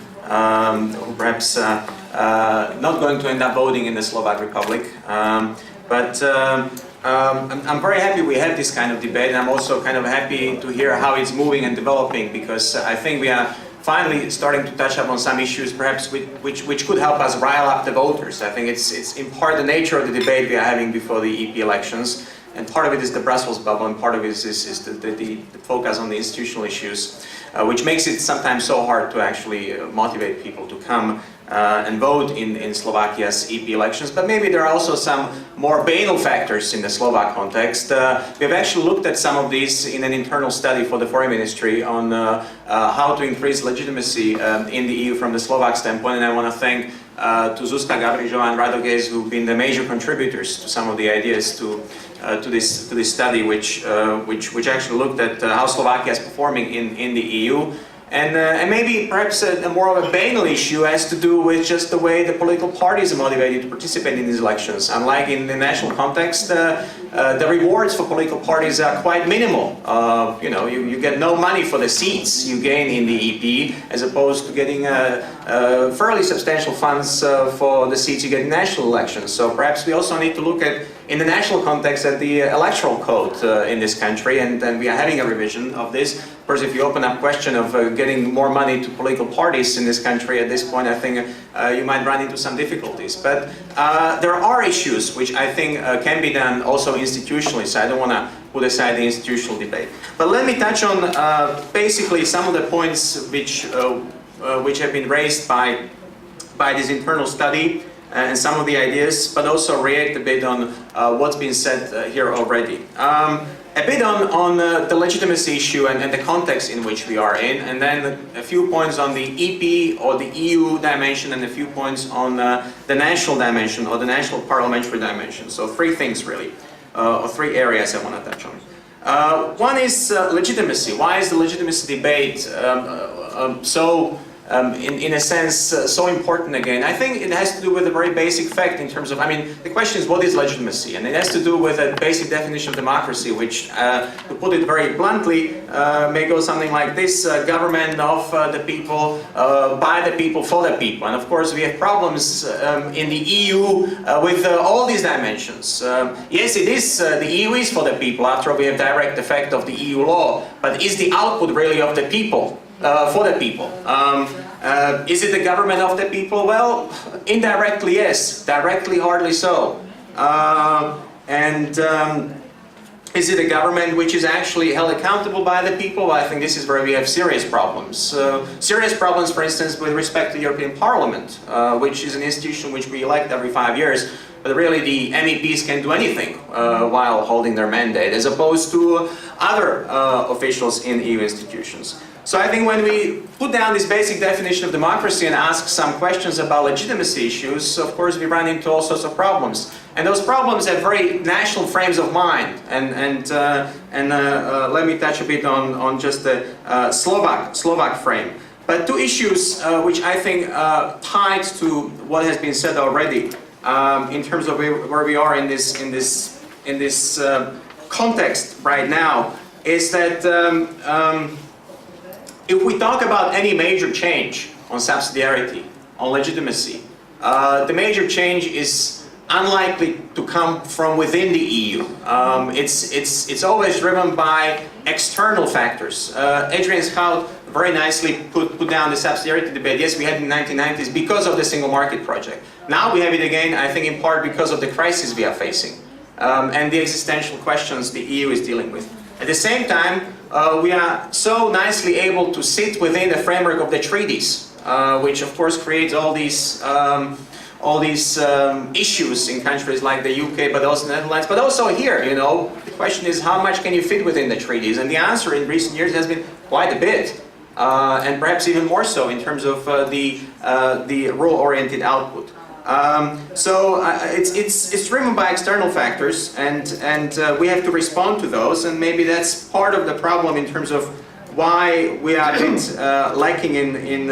perhaps not going to end up voting in the Slovak Republic. But I'm very happy we had this kind of debate, and I'm also kind of happy to hear how it's moving and developing, because I think we are finally starting to touch up on some issues perhaps which could help us rile up the voters. I think it's in part the nature of the debate we are having before the EP elections, and part of it is the Brussels bubble, and part of it is the focus on the institutional issues, which makes it sometimes so hard to actually motivate people to come and vote in Slovakia's EP elections. But maybe there are also some more banal factors in the Slovak context. We've actually looked at some of these in an internal study for the Foreign Ministry on how to increase legitimacy in the EU from the Slovak standpoint, and I want to thank to Zuzka Gavrižová and Radogez, who've been the major contributors to some of the ideas to this study, which actually looked at how Slovakia is performing in the EU. And maybe perhaps a more of a banal issue has to do with just the way the political parties are motivated to participate in these elections. Unlike in the national context, the rewards for political parties are quite minimal. You get no money for the seats you gain in the EP, as opposed to getting fairly substantial funds for the seats you get in national elections. So perhaps we also need to look at, in the national context, at the electoral code in this country, and we are having a revision of this. Of course, if you open up question of getting more money to political parties in this country at this point, I think you might run into some difficulties. But there are issues which I think can be done also institutionally, so I don't want to put aside the institutional debate. But let me touch on basically some of the points which have been raised by this internal study and some of the ideas, but also react a bit on what's been said here already. A bit on the legitimacy issue and the context in which we are in, and then a few points on the EP or the EU dimension, and a few points on the national dimension or the national parliamentary dimension. So three things really, or three areas I want to touch on. One is legitimacy. Why is the legitimacy debate in a sense, so important again? I think it has to do with a very basic fact in terms of, the question is, what is legitimacy? And it has to do with a basic definition of democracy, which, to put it very bluntly, may go something like this: government of the people, by the people, for the people. And of course, we have problems in the EU with all these dimensions. Yes, it is, the EU is for the people. After all, we have direct effect of the EU law. But is the output really of the people? For the people. Is it the government of the people? Well, indirectly, yes. Directly, hardly so. Is it a government which is actually held accountable by the people? Well, I think this is where we have serious problems. Serious problems, for instance, with respect to the European Parliament, which is an institution which we elect every 5 years. But really, the MEPs can do anything while holding their mandate, as opposed to other officials in EU institutions. So I think when we put down this basic definition of democracy and ask some questions about legitimacy issues, of course we run into all sorts of problems. And those problems have very national frames of mind. And let me touch a bit on just the Slovak frame. But two issues which I think tied to what has been said already in terms of where we are in this context right now is that if we talk about any major change on subsidiarity, on legitimacy, the major change is unlikely to come from within the EU. It's always driven by external factors. Adriaan Schout very nicely put down the subsidiarity debate. Yes, we had it in the 1990s because of the single market project. Now we have it again, I think in part because of the crisis we are facing and the existential questions the EU is dealing with. At the same time, we are so nicely able to sit within the framework of the treaties, which of course creates all these issues in countries like the UK, but also the Netherlands, but also here, the question is how much can you fit within the treaties? And the answer in recent years has been quite a bit, and perhaps even more so in terms of the rule-oriented output. It's driven by external factors, and we have to respond to those, and maybe that's part of the problem in terms of why we are a bit lacking in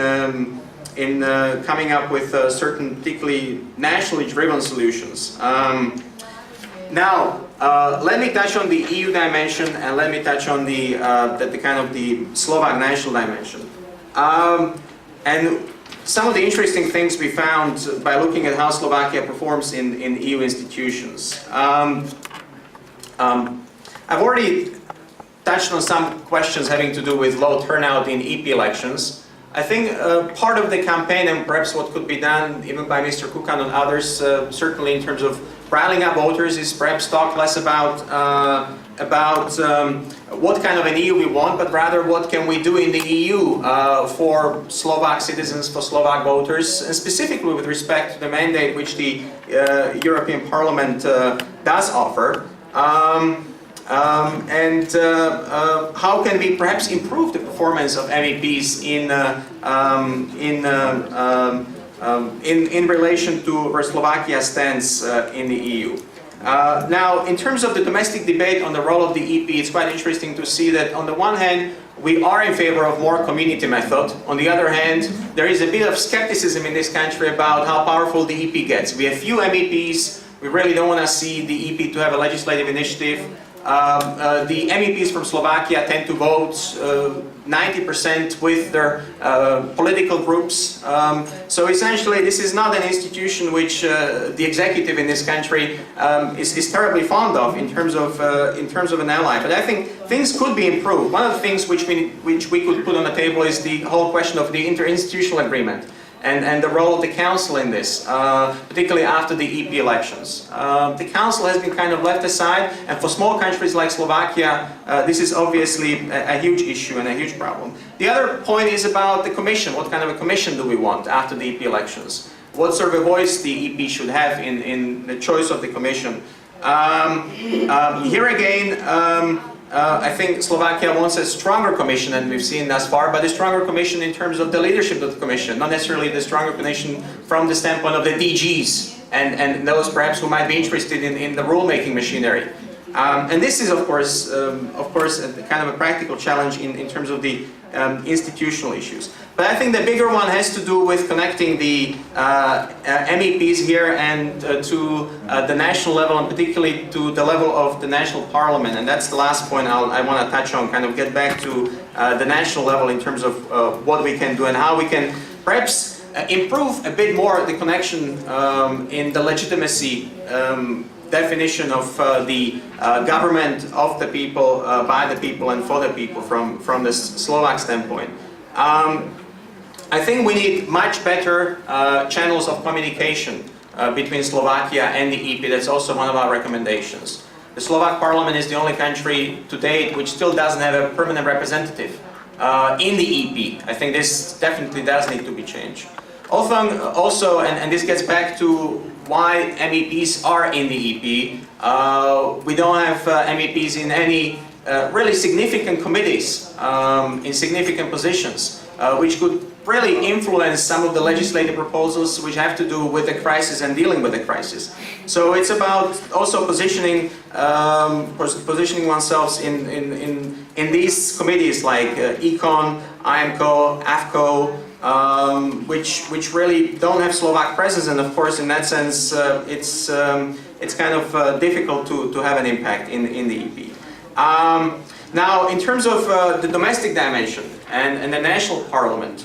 coming up with certain particularly nationally driven solutions. Now, let me touch on the EU dimension, and let me touch on the kind of the Slovak national dimension. And some of the interesting things we found by looking at how Slovakia performs in EU institutions. I've already touched on some questions having to do with low turnout in EP elections. I think part of the campaign, and perhaps what could be done even by Mr. Kukan and others, certainly in terms of riling up voters, is perhaps talk less about what kind of an EU we want, but rather what can we do in the EU for Slovak citizens, for Slovak voters, and specifically with respect to the mandate which the European Parliament does offer. How can we perhaps improve the performance of MEPs in relation to where Slovakia stands in the EU? Now, in terms of the domestic debate on the role of the EP, it's quite interesting to see that on the one hand, we are in favor of more community method. On the other hand, there is a bit of skepticism in this country about how powerful the EP gets. We have few MEPs. We really don't want to see the EP to have a legislative initiative. The MEPs from Slovakia tend to vote 90% with their political groups. So essentially, this is not an institution which the executive in this country is terribly fond of in terms of an ally. But I think things could be improved. One of the things which we could put on the table is the whole question of the interinstitutional agreement. And the role of the Council in this, particularly after the EP elections. The Council has been kind of left aside, and for small countries like Slovakia, this is obviously a huge issue and a huge problem. The other point is about the Commission. What kind of a Commission do we want after the EP elections? What sort of a voice the EP should have in the choice of the Commission? Here again, I think Slovakia wants a stronger commission than we've seen thus far, but a stronger commission in terms of the leadership of the commission, not necessarily the stronger commission from the standpoint of the DGs and those perhaps who might be interested in the rulemaking machinery. And this is, of course, a kind of a practical challenge in terms of the institutional issues. But I think the bigger one has to do with connecting the MEPs here and to the national level, and particularly to the level of the national parliament. And that's the last point I want to touch on, kind of get back to the national level in terms of what we can do and how we can perhaps improve a bit more the connection in the legitimacy definition of the government of the people, by the people and for the people from the Slovak standpoint. I think we need much better channels of communication between Slovakia and the EP. That's also one of our recommendations. The Slovak parliament is the only country to date which still doesn't have a permanent representative in the EP. I think this definitely does need to be changed. Also, and this gets back to why MEPs are in the EP. We don't have MEPs in any really significant committees, in significant positions, which could really influence some of the legislative proposals which have to do with the crisis and dealing with the crisis. So it's about also positioning oneself in these committees like Econ, IMCO, AFCO, which really don't have Slovak presence, and of course in that sense it's kind of difficult to have an impact in the EP. Now in terms of the domestic dimension and the national parliament,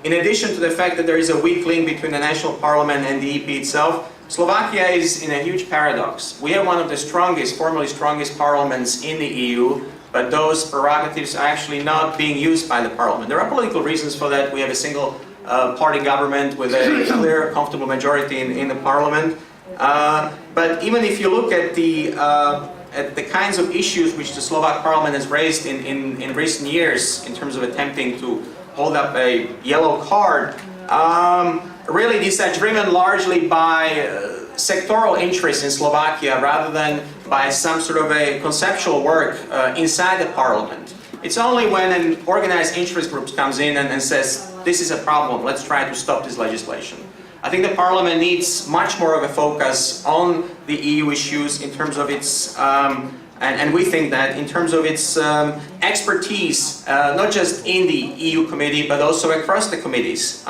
in addition to the fact that there is a weak link between the national parliament and the EP itself, Slovakia is in a huge paradox. We have one of the formally strongest parliaments in the EU, but those prerogatives are actually not being used by the parliament. There are political reasons for that. We have a single party government with a clear, comfortable majority in the parliament. But even if you look at the kinds of issues which the Slovak parliament has raised in recent years in terms of attempting to hold up a yellow card, really these are driven largely by sectoral interests in Slovakia rather than by some sort of a conceptual work inside the parliament. It's only when an organized interest group comes in and says, this is a problem, let's try to stop this legislation. I think the parliament needs much more of a focus on the EU issues in terms of its and we think that in terms of its expertise, not just in the EU committee, but also across the committees.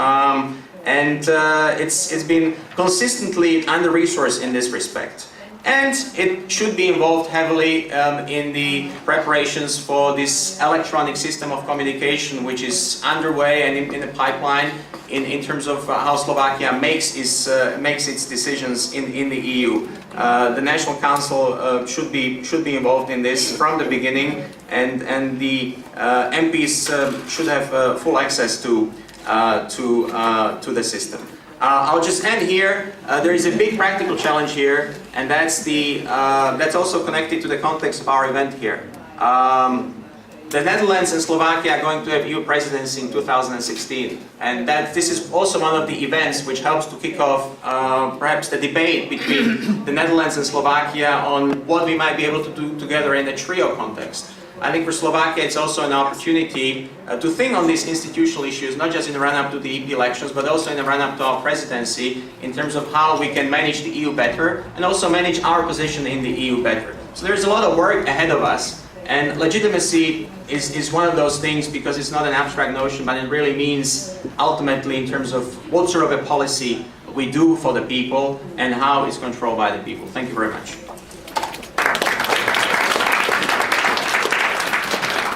It's been consistently under-resourced in this respect. And it should be involved heavily in the preparations for this electronic system of communication, which is underway and in the pipeline in terms of how Slovakia makes its decisions in the EU. The National Council should be involved in this from the beginning, and the MPs should have full access to the system. I'll just end here. There is a big practical challenge here, and that's also connected to the context of our event here. The Netherlands and Slovakia are going to have EU presidency in 2016, and this is also one of the events which helps to kick off perhaps the debate between the Netherlands and Slovakia on what we might be able to do together in a trio context. I think for Slovakia it's also an opportunity to think on these institutional issues, not just in the run-up to the EP elections, but also in the run-up to our presidency, in terms of how we can manage the EU better, and also manage our position in the EU better. So there's a lot of work ahead of us, and legitimacy is one of those things, because it's not an abstract notion, but it really means ultimately in terms of what sort of a policy we do for the people and how it's controlled by the people. Thank you very much.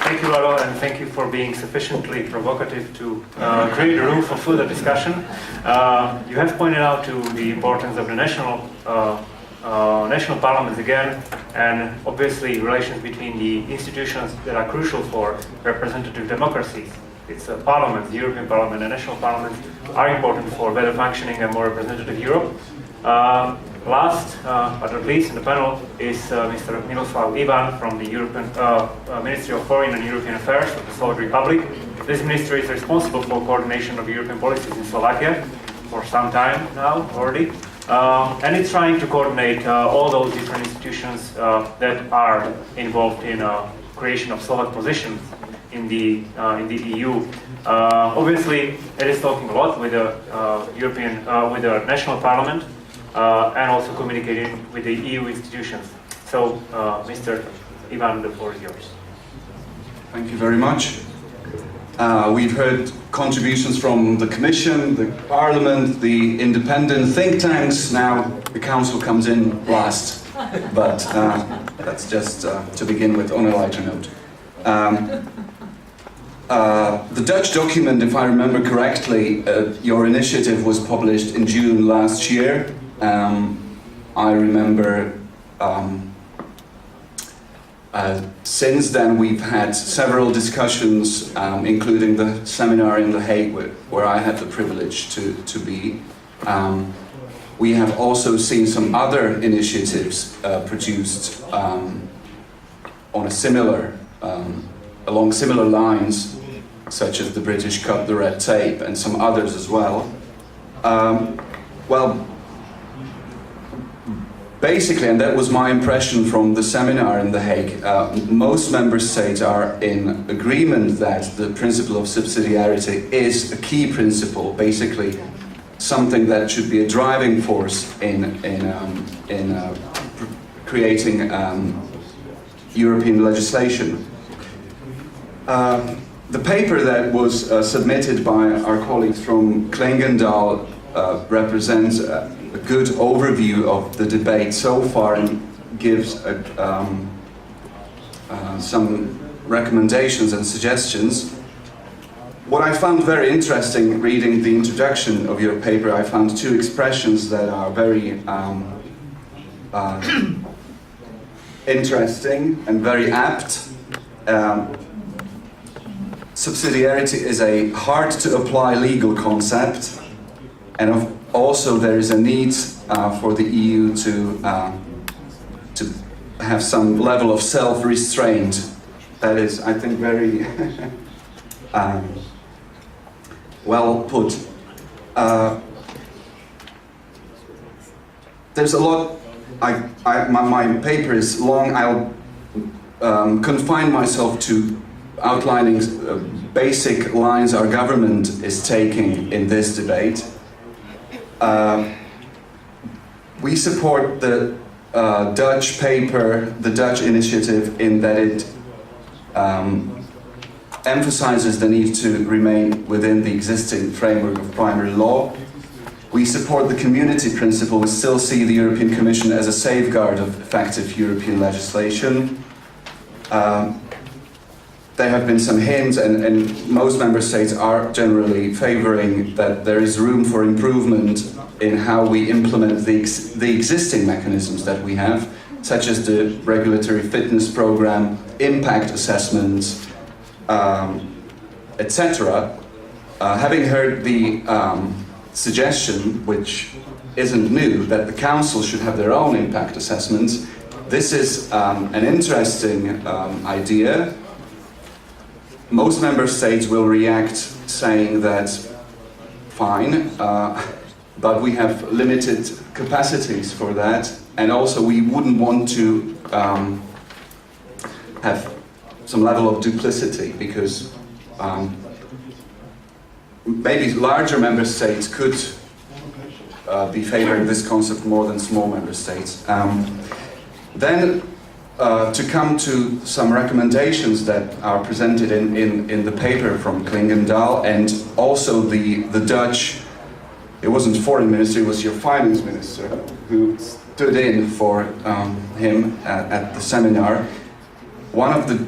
Thank you, Lalo, and thank you for being sufficiently provocative to create a room for further discussion. You have pointed out to the importance of the national parliaments again, and obviously relations between the institutions that are crucial for representative democracies. It's parliaments, the European Parliament and national parliaments are important for better functioning and more representative Europe. Last but not least in the panel is Mr. Miroslav from the European Ministry of Foreign and European Affairs of the Slovak Republic. This ministry is responsible for coordination of European policies in Slovakia for some time now already. And it's trying to coordinate all those different institutions that are involved in creation of Slovak positions in the EU. Obviously, it is talking a lot with the with the national parliament and also communicating with the EU institutions. So, Mr. Ivan, the floor is yours. Thank you very much. We've heard contributions from the Commission, the Parliament, the independent think tanks. Now the Council comes in last, but that's just to begin with on a lighter note. The Dutch document, if I remember correctly, your initiative was published in June last year. I remember since then we've had several discussions, including the seminar in The Hague where I had the privilege to be. We have also seen some other initiatives produced on a along similar lines, such as the British Cut the Red Tape and some others as well. Basically, and that was my impression from the seminar in The Hague, most member states are in agreement that the principle of subsidiarity is a key principle, basically something that should be a driving force in creating European legislation. The paper that was submitted by our colleagues from Clingendael represents a good overview of the debate so far and gives some recommendations and suggestions. What I found very interesting reading the introduction of your paper, I found two expressions that are very interesting and very apt. Subsidiarity is a hard-to-apply legal concept, and also there is a need for the EU to have some level of self-restraint. That is, I think, very well put. There's a lot. My paper is long. I'll confine myself to outlining basic lines our government is taking in this debate. We support the Dutch paper, the Dutch initiative, in that it emphasizes the need to remain within the existing framework of primary law. We support the community principle. We still see the European Commission as a safeguard of effective European legislation. There have been some hints, and most member states are generally favoring that there is room for improvement in how we implement the existing mechanisms that we have, such as the regulatory fitness program, impact assessments, etc. Having heard the suggestion, which isn't new, that the Council should have their own impact assessments, this is an interesting idea. Most member states will react saying that, fine, but we have limited capacities for that, and also we wouldn't want to have some level of duplicity, because maybe larger member states could be favoring this concept more than small member states. Then to come to some recommendations that are presented in the paper from Clingendael, and also the Dutch, it wasn't foreign minister, it was your finance minister who stood in for him at the seminar. One of the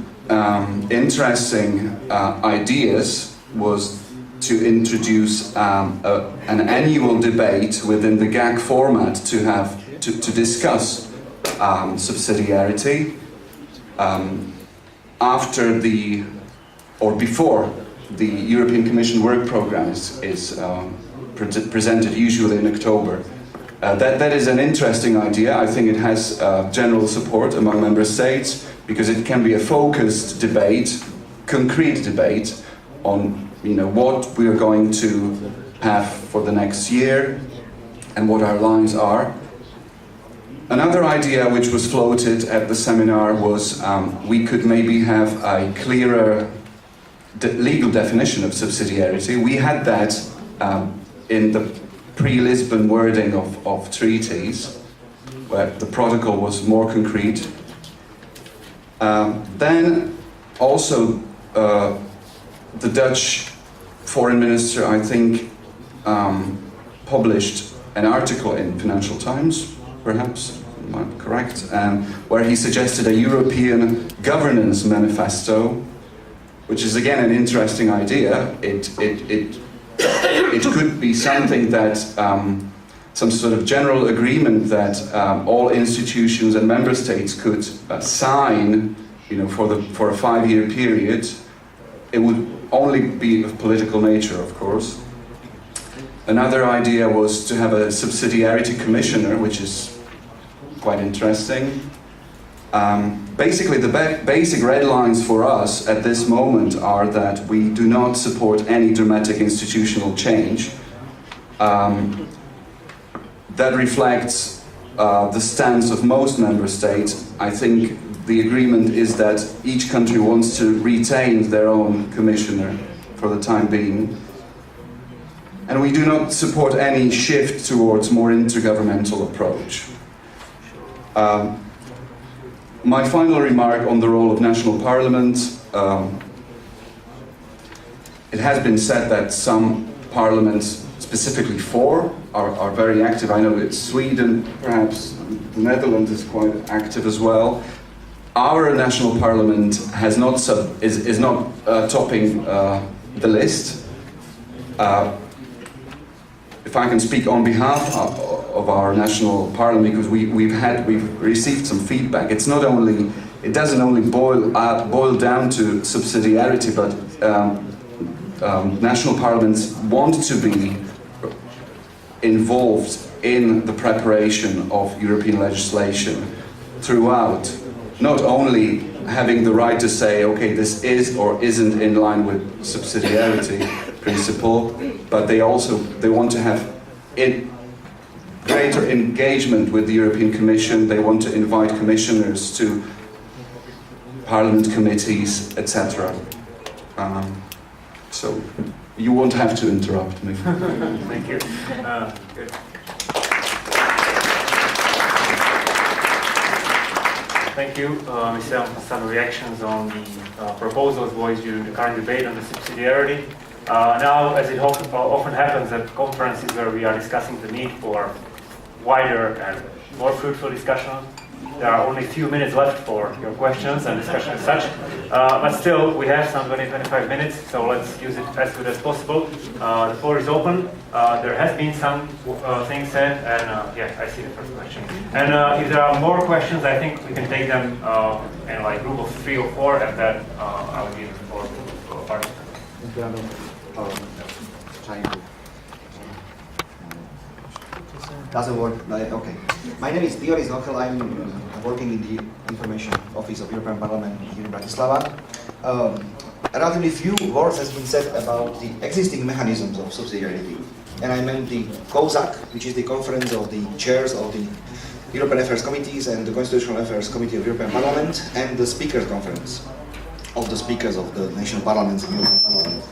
interesting ideas was to introduce an annual debate within the GAC format to discuss subsidiarity after or before the European Commission work program is presented, usually in October. That is an interesting idea. I think it has general support among member states, because it can be a focused debate, concrete debate on what we are going to have for the next year and what our lines are. Another idea which was floated at the seminar was we could maybe have a clearer legal definition of subsidiarity. We had that in the pre-Lisbon wording of treaties, where the protocol was more concrete. Then also the Dutch foreign minister, I think, published an article in Financial Times, perhaps, am I correct, where he suggested a European governance manifesto, which is again an interesting idea. It could be something that some sort of general agreement that all institutions and member states could sign, for a 5-year period. It would only be of political nature, of course. Another idea was to have a subsidiarity commissioner, which is quite interesting. Basically, the basic red lines for us at this moment are that we do not support any dramatic institutional change. That reflects the stance of most member states. I think the agreement is that each country wants to retain their own commissioner for the time being. And we do not support any shift towards more intergovernmental approach. My final remark on the role of national parliaments. It has been said that some parliaments, specifically 4, are very active. I know that Sweden, perhaps the Netherlands is quite active as well. Our national parliament is not topping the list. If I can speak on behalf of our national parliament, because we've received some feedback. It doesn't only boil down to subsidiarity, but national parliaments want to be involved in the preparation of European legislation throughout, not only having the right to say, okay, this is or isn't in line with subsidiarity principle, but they want to have greater engagement with the European Commission. They want to invite commissioners to parliament committees, etc. So you won't have to interrupt me. Thank you. Good. Thank you, Michel, for some reactions on the proposals voiced during the current debate on the subsidiarity. Now, as it often happens at conferences where we are discussing the need for wider and more fruitful discussion, there are only a few minutes left for your questions and discussion as such. But still, we have some 20-25 minutes, so let's use it as good as possible. The floor is open. There has been some things said, and yeah, I see the first question. And if there are more questions, I think we can take them in like group of 3 or 4, and then I'll give the floor to participants. Doesn't work. Okay. My name is Eduard. I'm working in the Information Office of European Parliament here in Bratislava. Relatively few words has been said about the existing mechanisms of subsidiarity. And I meant the COSAC, which is the Conference of the Chairs of the European Affairs Committees and the Constitutional Affairs Committee of European Parliament, and the Speakers Conference. of the speakers of the national parliaments and European Parliament.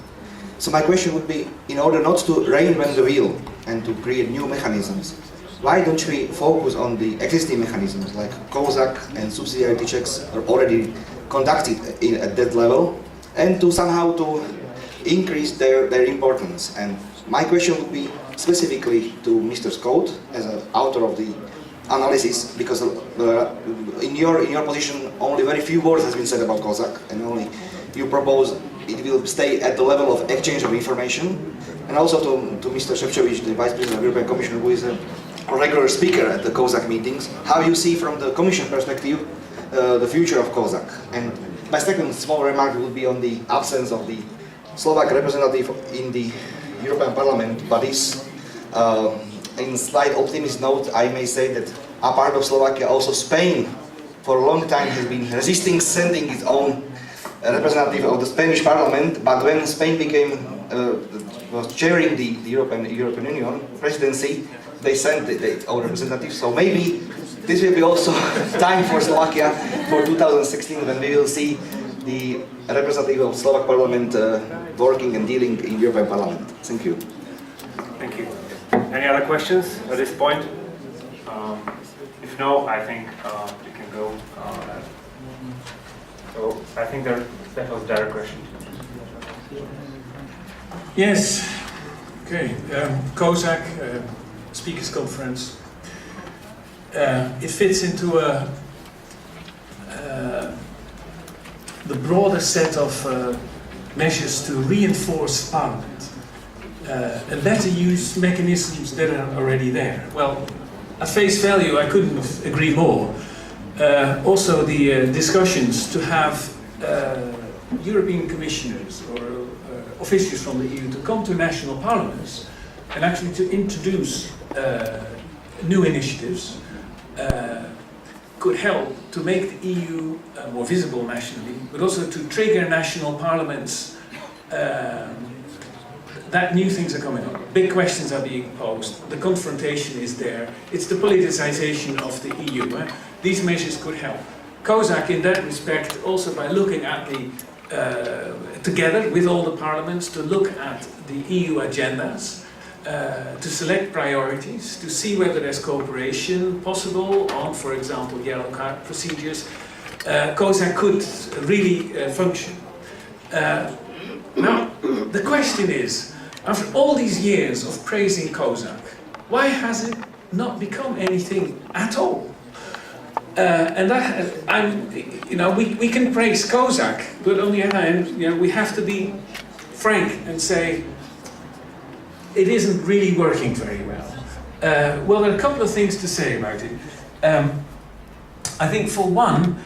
So my question would be, in order not to reinvent the wheel and to create new mechanisms, why don't we focus on the existing mechanisms like COSAC and subsidiarity checks are already conducted at that level, and to somehow to increase their importance? And my question would be specifically to Mr. Schout as an author of the analysis, because in your position only very few words has been said about COSAC, and only you propose it will stay at the level of exchange of information. And also to Mr. Ševčovič, the Vice President of the European Commission, who is a regular speaker at the COSAC meetings, how you see from the Commission perspective the future of COSAC. And my second small remark would be on the absence of the Slovak representative in the European Parliament bodies. In slight optimist note, I may say that apart of Slovakia, also Spain for a long time has been resisting sending its own representative of the Spanish Parliament, but when Spain was chairing the European Union presidency, they sent their own representative. So maybe this will be also time for Slovakia for 2016, when we will see the representative of Slovak Parliament working and dealing in European Parliament. Thank you. Thank you. Any other questions at this point? If no, I think we can go. So I think that was a direct question. Yes. Okay. COSAC, Speakers Conference. It fits into the broader set of measures to reinforce Parliament and better use mechanisms that are already there. Well, at face value, I couldn't agree more. Also, the discussions to have European commissioners or officials from the EU to come to national parliaments and actually to introduce new initiatives could help to make the EU more visible nationally, but also to trigger national parliaments that new things are coming up. Big questions are being posed. The confrontation is there. It's the politicization of the EU. These measures could help. COSAC, in that respect, also by looking at the together with all the parliaments, to look at the EU agendas, to select priorities, to see whether there's cooperation possible on, for example, yellow card procedures. COSAC could really function. Now, the question is, after all these years of praising COSAC, why has it not become anything at all? And that, we can praise COSAC, but on the other hand, we have to be frank and say it isn't really working very well. Well, there are a couple of things to say about it. I think, for one,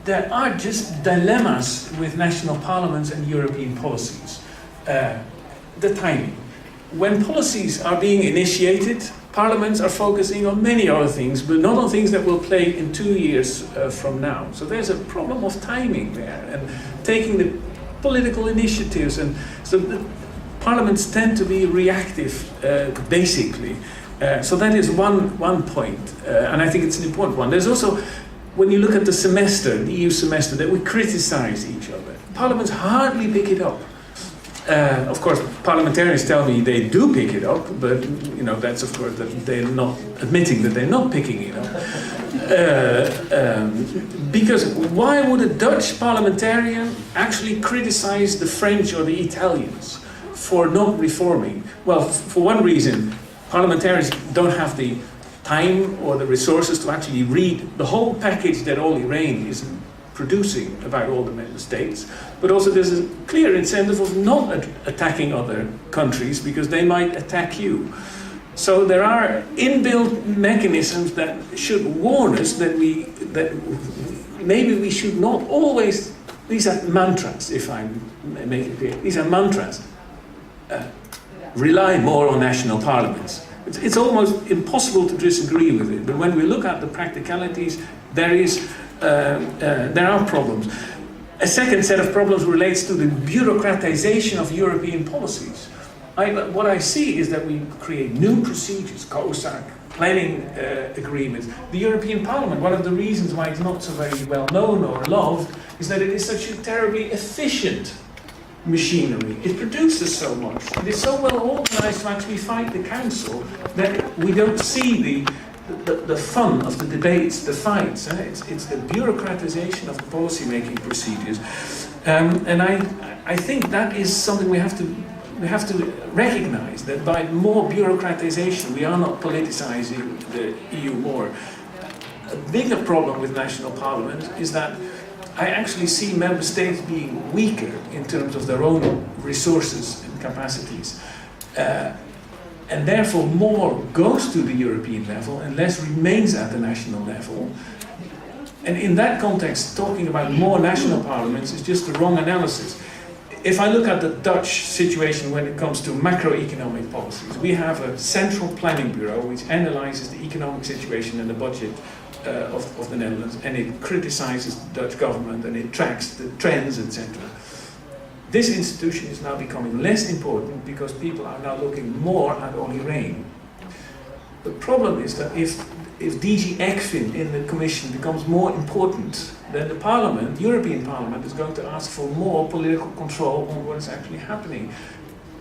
there are just dilemmas with national parliaments and European policies. The timing. When policies are being initiated, parliaments are focusing on many other things, but not on things that will play in 2 years from now. So there's a problem of timing there, and taking the political initiatives. And so the parliaments tend to be reactive, basically. So that is one point, and I think it's an important one. There's also, when you look at the semester, the EU semester, that we criticize each other. Parliaments hardly pick it up. Of course, parliamentarians tell me they do pick it up, but that's of course that they're not admitting that they're not picking it up. Because why would a Dutch parliamentarian actually criticize the French or the Italians for not reforming? Well, for one reason, parliamentarians don't have the time or the resources to actually read the whole package that Olli Rehn is producing about all the member states, but also there's a clear incentive of not attacking other countries because they might attack you. So there are inbuilt mechanisms that should warn us that maybe we should not always, these are mantras, if I make it clear, these are mantras, rely more on national parliaments. It's almost impossible to disagree with it, but when we look at the practicalities, there are problems. A second set of problems relates to the bureaucratization of European policies. What I see is that we create new procedures, COSAC, planning agreements. The European Parliament, one of the reasons why it's not so very well known or loved is that it is such a terribly efficient machinery. It produces so much. It is so well organized to actually fight the council that we don't see the fun of the debates, the fights. It's the bureaucratization of the policy-making procedures. And I think that is something we have to recognize, that by more bureaucratization we are not politicizing the EU more. A bigger problem with national parliaments is that I actually see member states being weaker in terms of their own resources and capacities. And therefore more goes to the European level and less remains at the national level. And in that context, talking about more national parliaments is just the wrong analysis. If I look at the Dutch situation when it comes to macroeconomic policies, we have a central planning bureau which analyzes the economic situation and the budget of the Netherlands, and it criticizes the Dutch government and it tracks the trends, etc. This institution is now becoming less important because people are now looking more at Olli Rehn. The problem is that if DG ECFIN in the Commission becomes more important, then the Parliament, European Parliament, is going to ask for more political control on what is actually happening.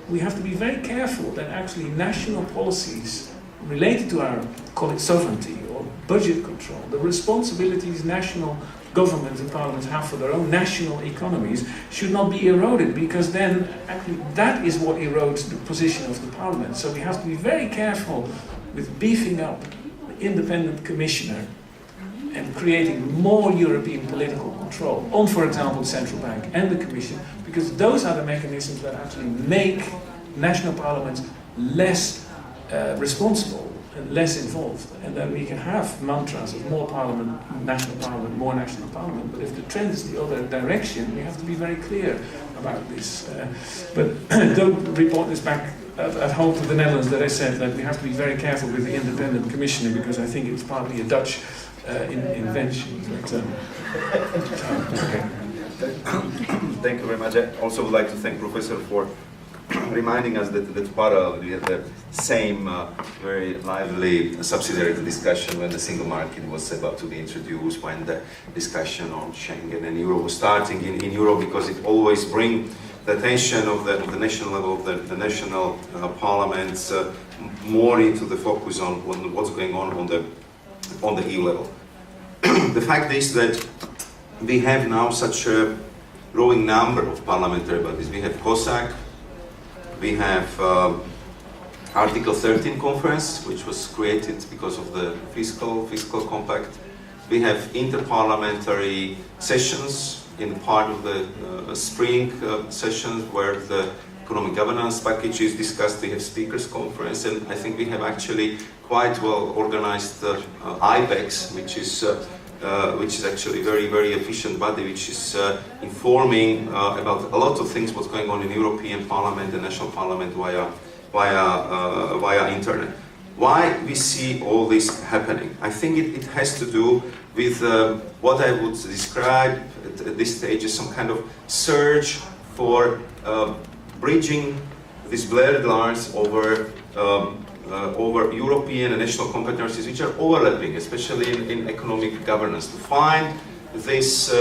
We have to be very careful that actually national policies related to our, call it sovereignty or budget control, the responsibilities national governments and parliaments have for their own national economies should not be eroded, because then actually that is what erodes the position of the Parliament. So we have to be very careful with beefing up the independent commissioner and creating more European political control on, for example, the central bank and the Commission, because those are the mechanisms that actually make national parliaments less responsible and less involved. And then we can have mantras of more parliament, more national parliament, but if the trend is the other direction, we have to be very clear about this. But don't report this back at home to the Netherlands that I said that we have to be very careful with the independent commissioner, because I think it's partly a Dutch invention. But, okay. Thank you very much. I also would like to thank Professor for reminding us that parallel we had the same very lively subsidiarity discussion when the single market was about to be introduced, when the discussion on Schengen and Euro was starting in Europe, because it always brings the attention of the national level, of the national parliaments more into the focus on what's going on the EU level. The fact is that we have now such a growing number of parliamentary bodies. We have COSAC, we have Article 13 conference, which was created because of the fiscal compact. We have interparliamentary sessions in part of the spring sessions where the economic governance package is discussed. We have speakers conference, and I think we have actually quite well organized IBEX, which is actually very, very efficient body, which is informing about a lot of things, what's going on in European Parliament and National Parliament via internet. Why we see all this happening? I think it has to do with what I would describe at this stage as some kind of search for bridging these blurred lines over European and national competencies, which are overlapping, especially in economic governance, to find this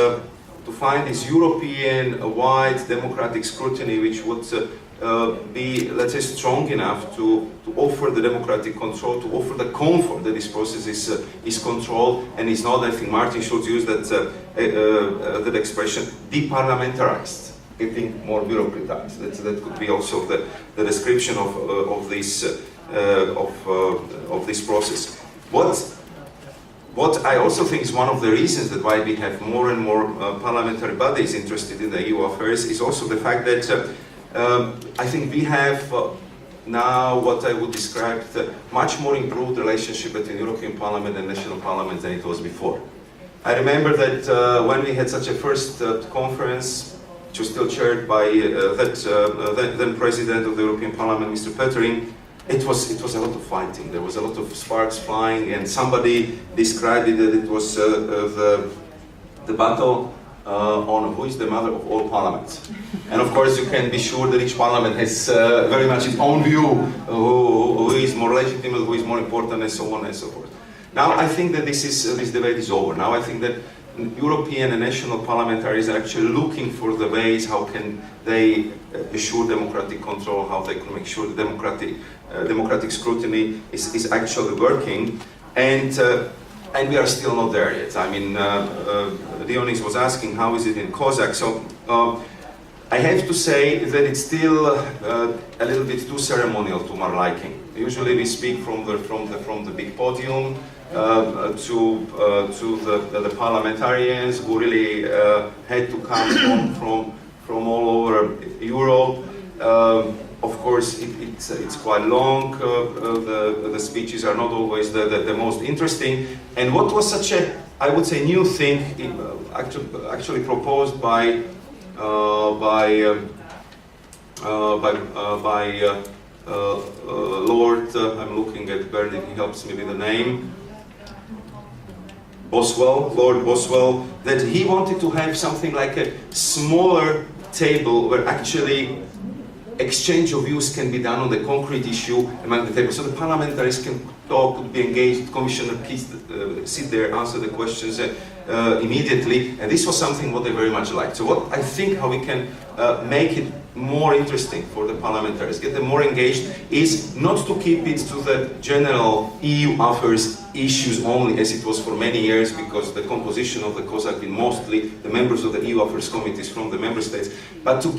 European-wide democratic scrutiny, which would be, let's say, strong enough to offer the democratic control, to offer the comfort that this process is controlled and is not, I think Martin Schulz used that expression, deparliamentarized, getting more bureaucratized. That could be also the description of this process. What I also think is one of the reasons that why we have more and more parliamentary bodies interested in the EU affairs is also the fact that I think we have now what I would describe the much more improved relationship between European Parliament and national parliaments than it was before. I remember that when we had such a first conference, which was still chaired by then President of the European Parliament, Mr. Pöttering, it was a lot of fighting. There was a lot of sparks flying, and somebody described it that it was the battle on who is the mother of all parliaments. And of course you can be sure that each parliament has very much its own view, who is more legitimate, who is more important, and so on and so forth. Now I think that this debate is over. Now I think that European and national parliamentarians are actually looking for the ways how can they assure democratic control, how they can make sure the democratic scrutiny is actually working, and we are still not there yet. I mean, Dionys was asking how is it in Cossack, so I have to say that it's still a little bit too ceremonial to my liking. Usually we speak from the big podium to the parliamentarians who really had to come from all over Europe. Of course, it's quite long. The speeches are not always the most interesting. And what was such a, I would say, new thing, actually proposed by Lord, I'm looking at Bernard, he helps me with the name, Lord Boswell, that he wanted to have something like a smaller table where actually exchange of views can be done on the concrete issue among the table. So the parliamentaries can talk, could be engaged, commissioner sit there, answer the questions immediately, and this was something what they very much liked. So what I think how we can make it more interesting for the parliamentaries, get them more engaged, is not to keep it to the general EU affairs issues only as it was for many years, because the composition of the COSAC been mostly the members of the EU affairs committees from the member states, but to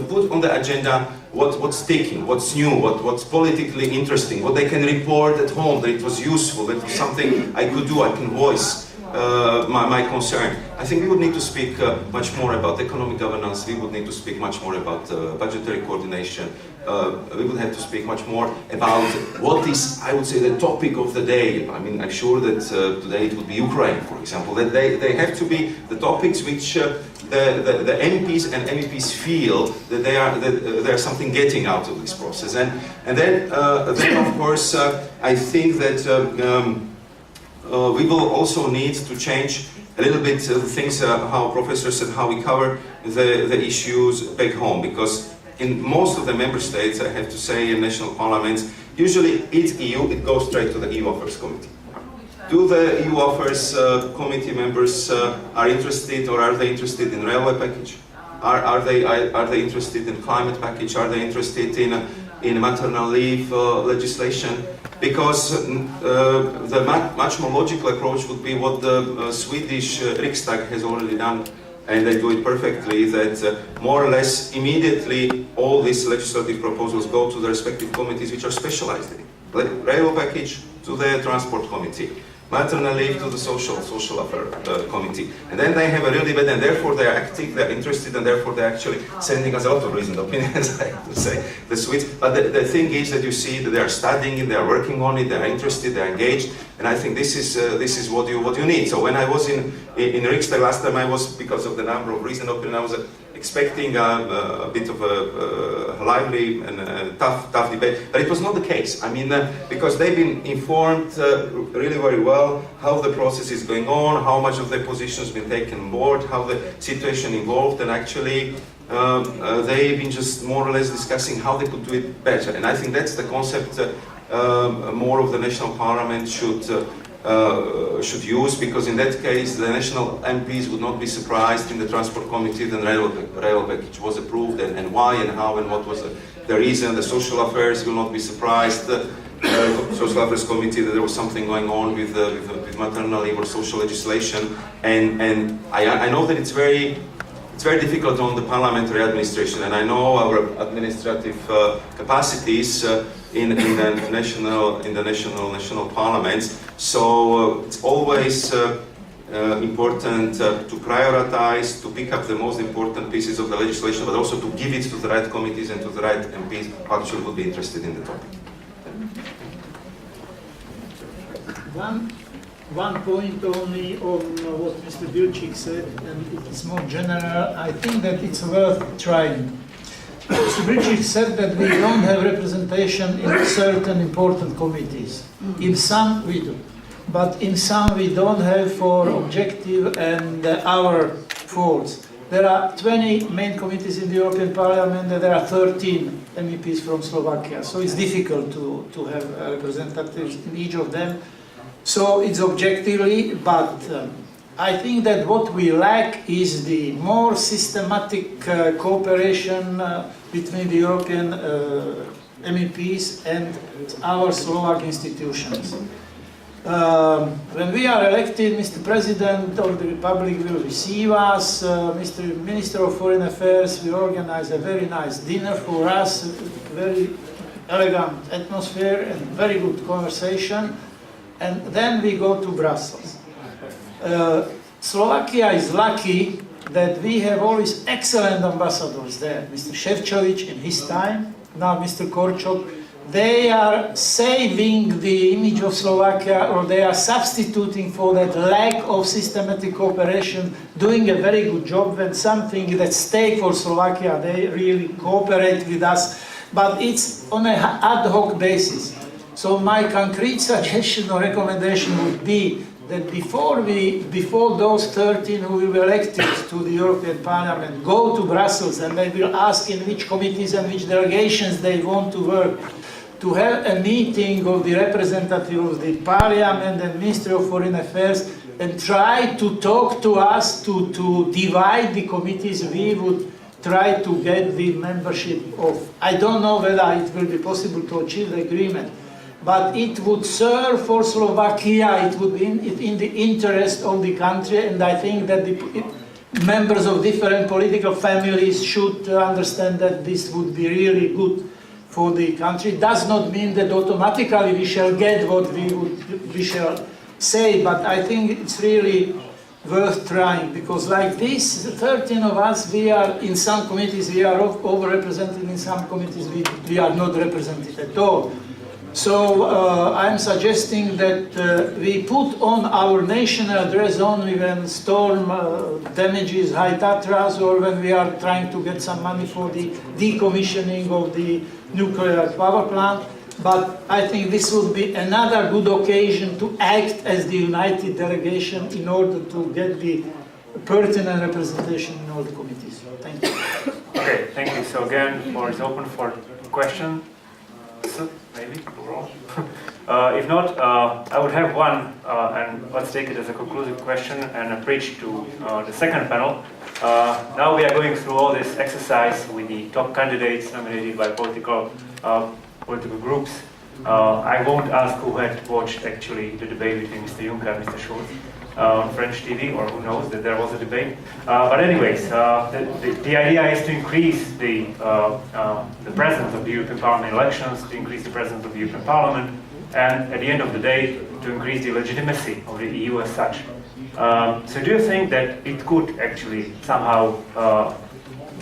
put on the agenda what's taking, what's new, what's politically interesting, what they can report at home, that it was useful, that was something I could do, I can voice my concern. I think we would need to speak much more about economic governance, we would need to speak much more about budgetary coordination, we would have to speak much more about what is, I would say, the topic of the day. I mean, I'm sure that today it would be Ukraine, for example, that they have to be the topics which the MPs and MEPs feel that they are something getting out of this process. And then of course, I think that we will also need to change a little bit the things, how Professor said, how we cover the issues back home, because in most of the member states, I have to say, in national parliaments, usually it's EU, it goes straight to the EU Affairs Committee. Do the EU Affairs Committee members are interested, or are they interested in railway package? Are they interested in climate package? Are they interested in maternal leave legislation? Because the much more logical approach would be what the Swedish Riksdag has already done, and they do it perfectly, that more or less immediately all these legislative proposals go to the respective committees which are specialized in it. Railway package to the Transport Committee, maternal leave to the Social Affairs Committee. And then they have a real debate, and therefore they are active, they are interested, and therefore they are actually sending us a lot of reasoned opinions, I have to say, the Swedes. But the thing is that you see that they are studying it, they are working on it, they are interested, they are engaged, and I think this is what you need. So when I was in Riksdag last time, I was, because of the number of reasoned opinions, I was expecting a bit of a lively and tough debate, but it was not the case. I mean, because they've been informed really very well how the process is going on, how much of their position has been taken on board, how the situation evolved, and actually they've been just more or less discussing how they could do it better. And I think that's the concept more of the national parliament should use, because in that case the national MPs would not be surprised in the Transport Committee that the railway package was approved, and why and how and what was the reason. The Social Affairs will not be surprised, Social Affairs Committee, that there was something going on with maternal leave or social legislation, and I know that it's very difficult on the parliamentary administration, and I know our administrative capacities in the national parliaments. So it's always important to prioritize, to pick up the most important pieces of the legislation, but also to give it to the right committees and to the right MPs who actually would be interested in the topic. One point only on what Mr. Bilčík said, and it is more general. I think that it's worth trying. Mr. Bilčík said that we don't have representation in certain important committees. In some we do, but in some we don't have for objective and our false. There are 20 main committees in the European Parliament, and there are 13 MEPs from Slovakia. So it's difficult to have representatives in each of them. So it's objectively, but I think that what we lack is the more systematic cooperation between the European MEPs and our Slovak institutions. When we are elected, Mr. President of the Republic will receive us, Mr. Minister of Foreign Affairs will organize a very nice dinner for us, very elegant atmosphere and very good conversation, and then we go to Brussels. Slovakia is lucky that we have always excellent ambassadors there. Mr. Ševčovič in his time, now Mr. Korčok. They are saving the image of Slovakia, or they are substituting for that lack of systematic cooperation, doing a very good job. When something that's stake for Slovakia, they really cooperate with us, but it's on an ad hoc basis. So my concrete suggestion or recommendation would be that before those 13 who will be elected to the European Parliament go to Brussels and they will ask in which committees and which delegations they want to work, to have a meeting of the representative of the Parliament and Ministry of Foreign Affairs and try to talk to us to divide the committees. We would try to get the membership of. I don't know whether it will be possible to achieve the agreement, but it would serve for Slovakia, it would be in the interest of the country, and I think that the members of different political families should understand that this would be really good for the country. It does not mean that automatically we shall get what we shall say, but I think it's really worth trying, because like this, 13 of us, we are in some committees, we are overrepresented, in some committees we are not represented at all. So I'm suggesting that we put on our national dress only when storm damages High Tatras, or when we are trying to get some money for the decommissioning of the nuclear power plant. But I think this would be another good occasion to act as the united delegation in order to get the pertinent representation in all the committees. Thank you. Okay, thank you. So again, floor is open for question. Maybe? If not, I would have one, and let's take it as a conclusive question and a bridge to the second panel. Now we are going through all this exercise with the top candidates nominated by political groups. I won't ask who had watched actually the debate between Mr. Juncker and Mr. Schout on French TV, or who knows that there was a debate. But anyways, the idea is to increase the presence of the European Parliament elections, to increase the presence of the European Parliament, and at the end of the day, to increase the legitimacy of the EU as such. So do you think that it could actually somehow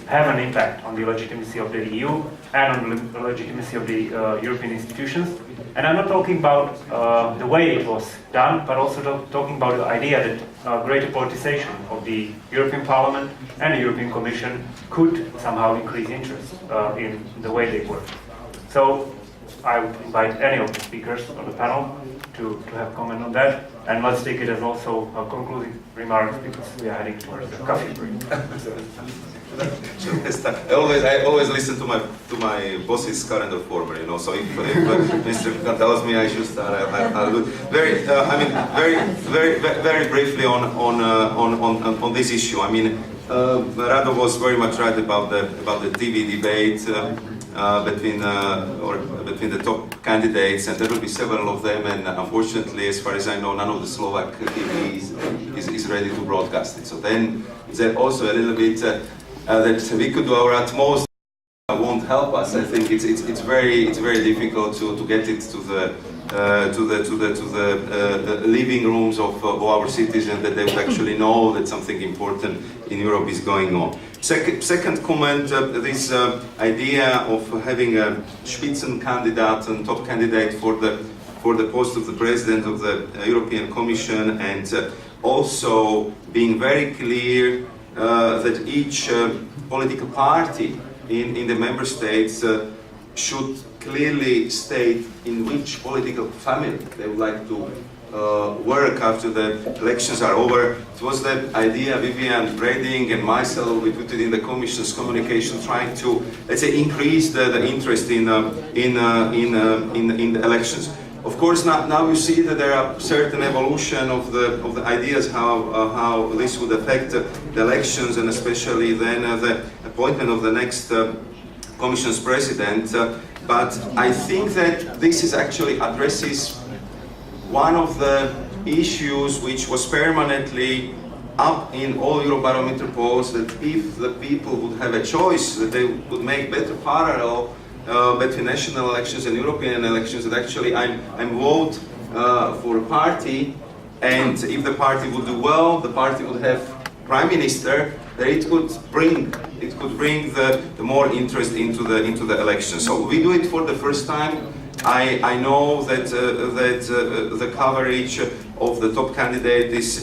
have an impact on the legitimacy of the EU and on the legitimacy of the European institutions? And I'm not talking about the way it was done, but also talking about the idea that greater politicization of the European Parliament and the European Commission could somehow increase interest in the way they work. So I would invite any of the speakers on the panel to have comment on that, and let's take it as also a concluding remarks, because we are heading towards the coffee break. I always listen to my boss's current or former, you know. So if Mr. Kukan tells me I should start, I'll do. Very briefly on this issue. I mean, Rado was very much right about the TV debate between the top candidates, and there will be several of them. And unfortunately, as far as I know, none of the Slovak TV is ready to broadcast it. So then there's also a little bit. That we could do our utmost won't help us. I think it's very difficult to get it to the living rooms of our citizens, that they would actually know that something important in Europe is going on. Second comment: this idea of having a Spitzenkandidat and top candidate for the post of the president of the European Commission, and also being very clear that each political party in the member states should clearly state in which political family they would like to work after the elections are over. It was that idea Vivian Reding and myself, we put it in the Commission's communication, trying to, let's say, increase the interest in the elections. Of course, now you see that there are certain evolution of the ideas how this would affect the elections, and especially then the appointment of the next Commission's president. But I think that this is actually addresses one of the issues which was permanently up in all Eurobarometer polls, that if the people would have a choice, that they would make better parallel between national elections and European elections, that actually I'm vote for a party, and if the party would do well, the party would have prime minister, that it could bring the more interest into the election. So we do it for the first time. I know that the coverage of the top candidate is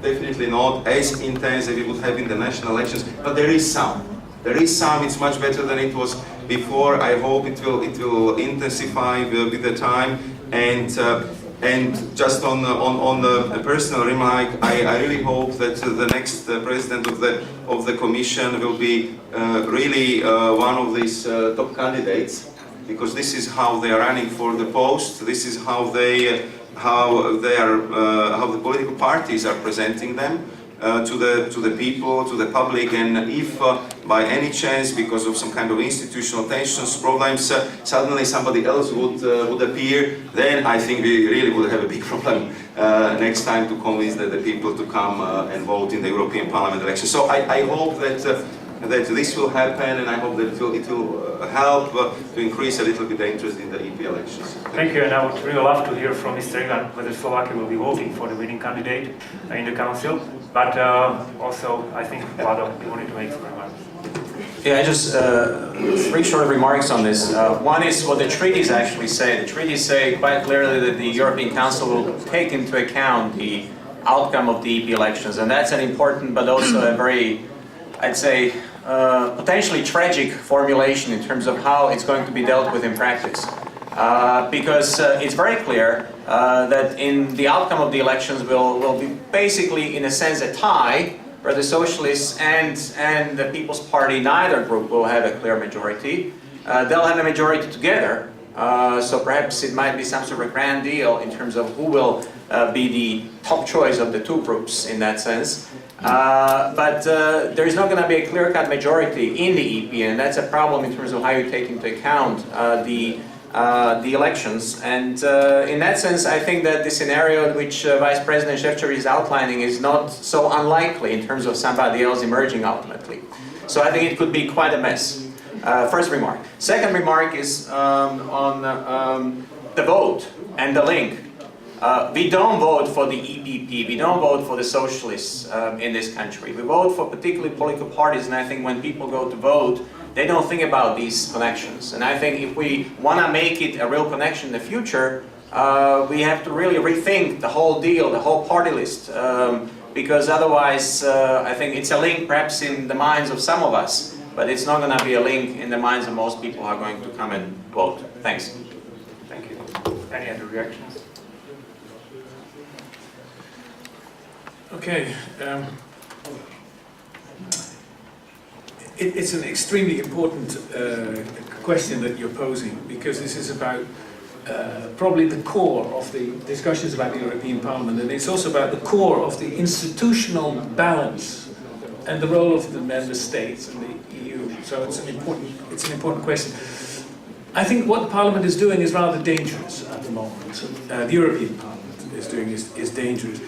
definitely not as intense as we would have in the national elections, but there is some. It's much better than it was before. I hope it will intensify with the time. And just on a personal remark, I really hope that the next president of the Commission will be really one of these top candidates, because this is how they are running for the post. This is how the political parties are presenting them to the people, to the public. And if by any chance, because of some kind of institutional tensions, problems, suddenly somebody else would appear, then I think we really would have a big problem next time to convince the people to come and vote in the European Parliament election. So I hope that this will happen, and I hope that it will help to increase a little bit the interest in the EP elections. Thank you, and I would really love to hear from Mr. Ivan whether Slovakia will be voting for the winning candidate in the council. But also, I think Vlado, you wanted to make some remarks. Yeah, just 3 short remarks on this. One is what the treaties actually say. The treaties say quite clearly that the European Council will take into account the outcome of the EP elections, and that's an important but also a very, I'd say, potentially tragic formulation in terms of how it's going to be dealt with in practice. Because it's very clear that in the outcome of the elections will be basically, in a sense, a tie, where the Socialists and the People's Party, neither group will have a clear majority. They'll have a majority together, so perhaps it might be some sort of a grand deal in terms of who will be the top choice of the two groups in that sense. But there is not going to be a clear-cut majority in the EP, and that's a problem in terms of how you take into account the elections. And in that sense, I think that the scenario which Vice President Ševčovič is outlining is not so unlikely in terms of somebody else emerging ultimately. So I think it could be quite a mess. First remark. Second remark is on the vote and the link. We don't vote for the EPP, we don't vote for the socialists in this country. We vote for particular political parties, and I think when people go to vote, they don't think about these connections. And I think if we want to make it a real connection in the future, we have to really rethink the whole deal, the whole party list, because otherwise I think it's a link perhaps in the minds of some of us, but it's not going to be a link in the minds of most people who are going to come and vote. Thanks. Thank you. Any other reactions? Okay. It's an extremely important question that you're posing, because this is about probably the core of the discussions about the European Parliament, and it's also about the core of the institutional balance and the role of the member states and the EU. So it's an important question. I think what Parliament is doing is rather dangerous at the moment. The European Parliament is doing is dangerous.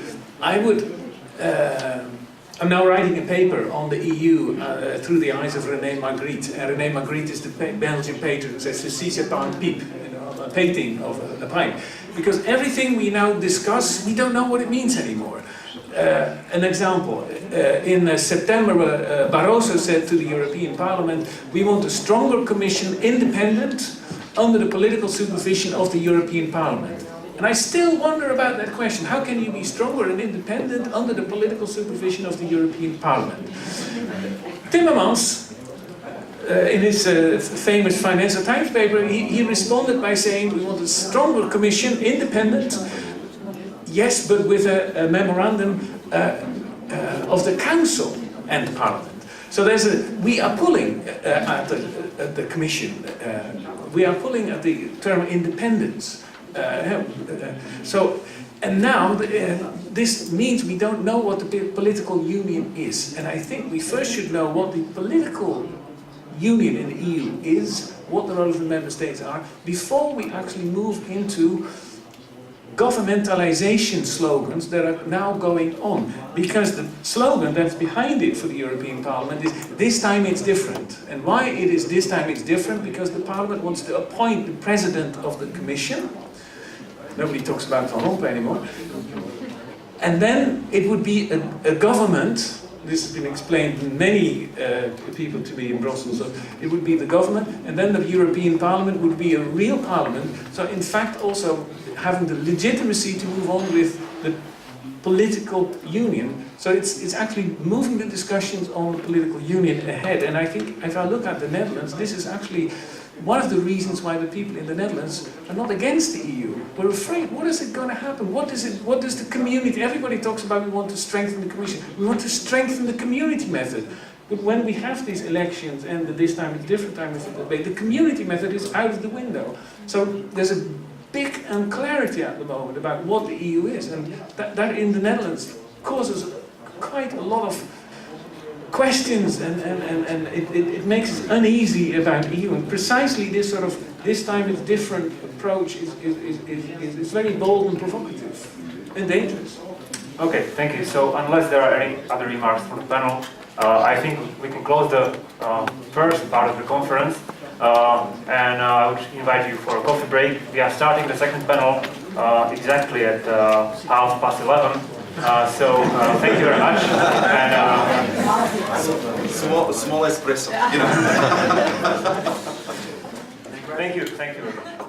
I'm now writing a paper on the EU through the eyes of René Magritte. And René Magritte is the Belgian patron who says, "Ceci c'est pas un pipe," a painting of a pipe. Because everything we now discuss, we don't know what it means anymore. An example, in September, Barroso said to the European Parliament, "We want a stronger Commission, independent, under the political supervision of the European Parliament." And I still wonder about that question. How can you be stronger and independent under the political supervision of the European Parliament? Timmermans, in his famous Financial Times paper, he responded by saying, "We want a stronger Commission, independent, yes, but with a memorandum of the Council and Parliament. So we are pulling at the Commission, we are pulling at the term independence. And now this means we don't know what the political union is. And I think we first should know what the political union in the EU is, what the role of the member states are, before we actually move into governmentalization slogans that are now going on. Because the slogan that's behind it for the European Parliament is, this time it's different. And why it is this time it's different? Because the Parliament wants to appoint the President of the Commission. Nobody talks about Van Rompuy anymore. And then it would be a government. This has been explained to many people to me in Brussels. So it would be the government, and then the European Parliament would be a real parliament. So in fact also having the legitimacy to move on with the political union. So it's actually moving the discussions on the political union ahead. And I think if I look at the Netherlands, this is actually one of the reasons why the people in the Netherlands are not against the EU. We're afraid, what is it going to happen? What does the community, everybody talks about we want to strengthen the Commission. We want to strengthen the community method. But when we have these elections and this time it's different time of the debate, the community method is out of the window. So there's a big unclarity at the moment about what the EU is. And that in the Netherlands causes quite a lot of questions and it makes us uneasy about EU, and precisely this sort of this time it's different approach is very bold and provocative and dangerous. Okay, thank you. So unless there are any other remarks from the panel, I think we can close the first part of the conference, and I would invite you for a coffee break. We are starting the second panel exactly at 11:30. So thank you very much. And, small espresso, you know. Thank you very much.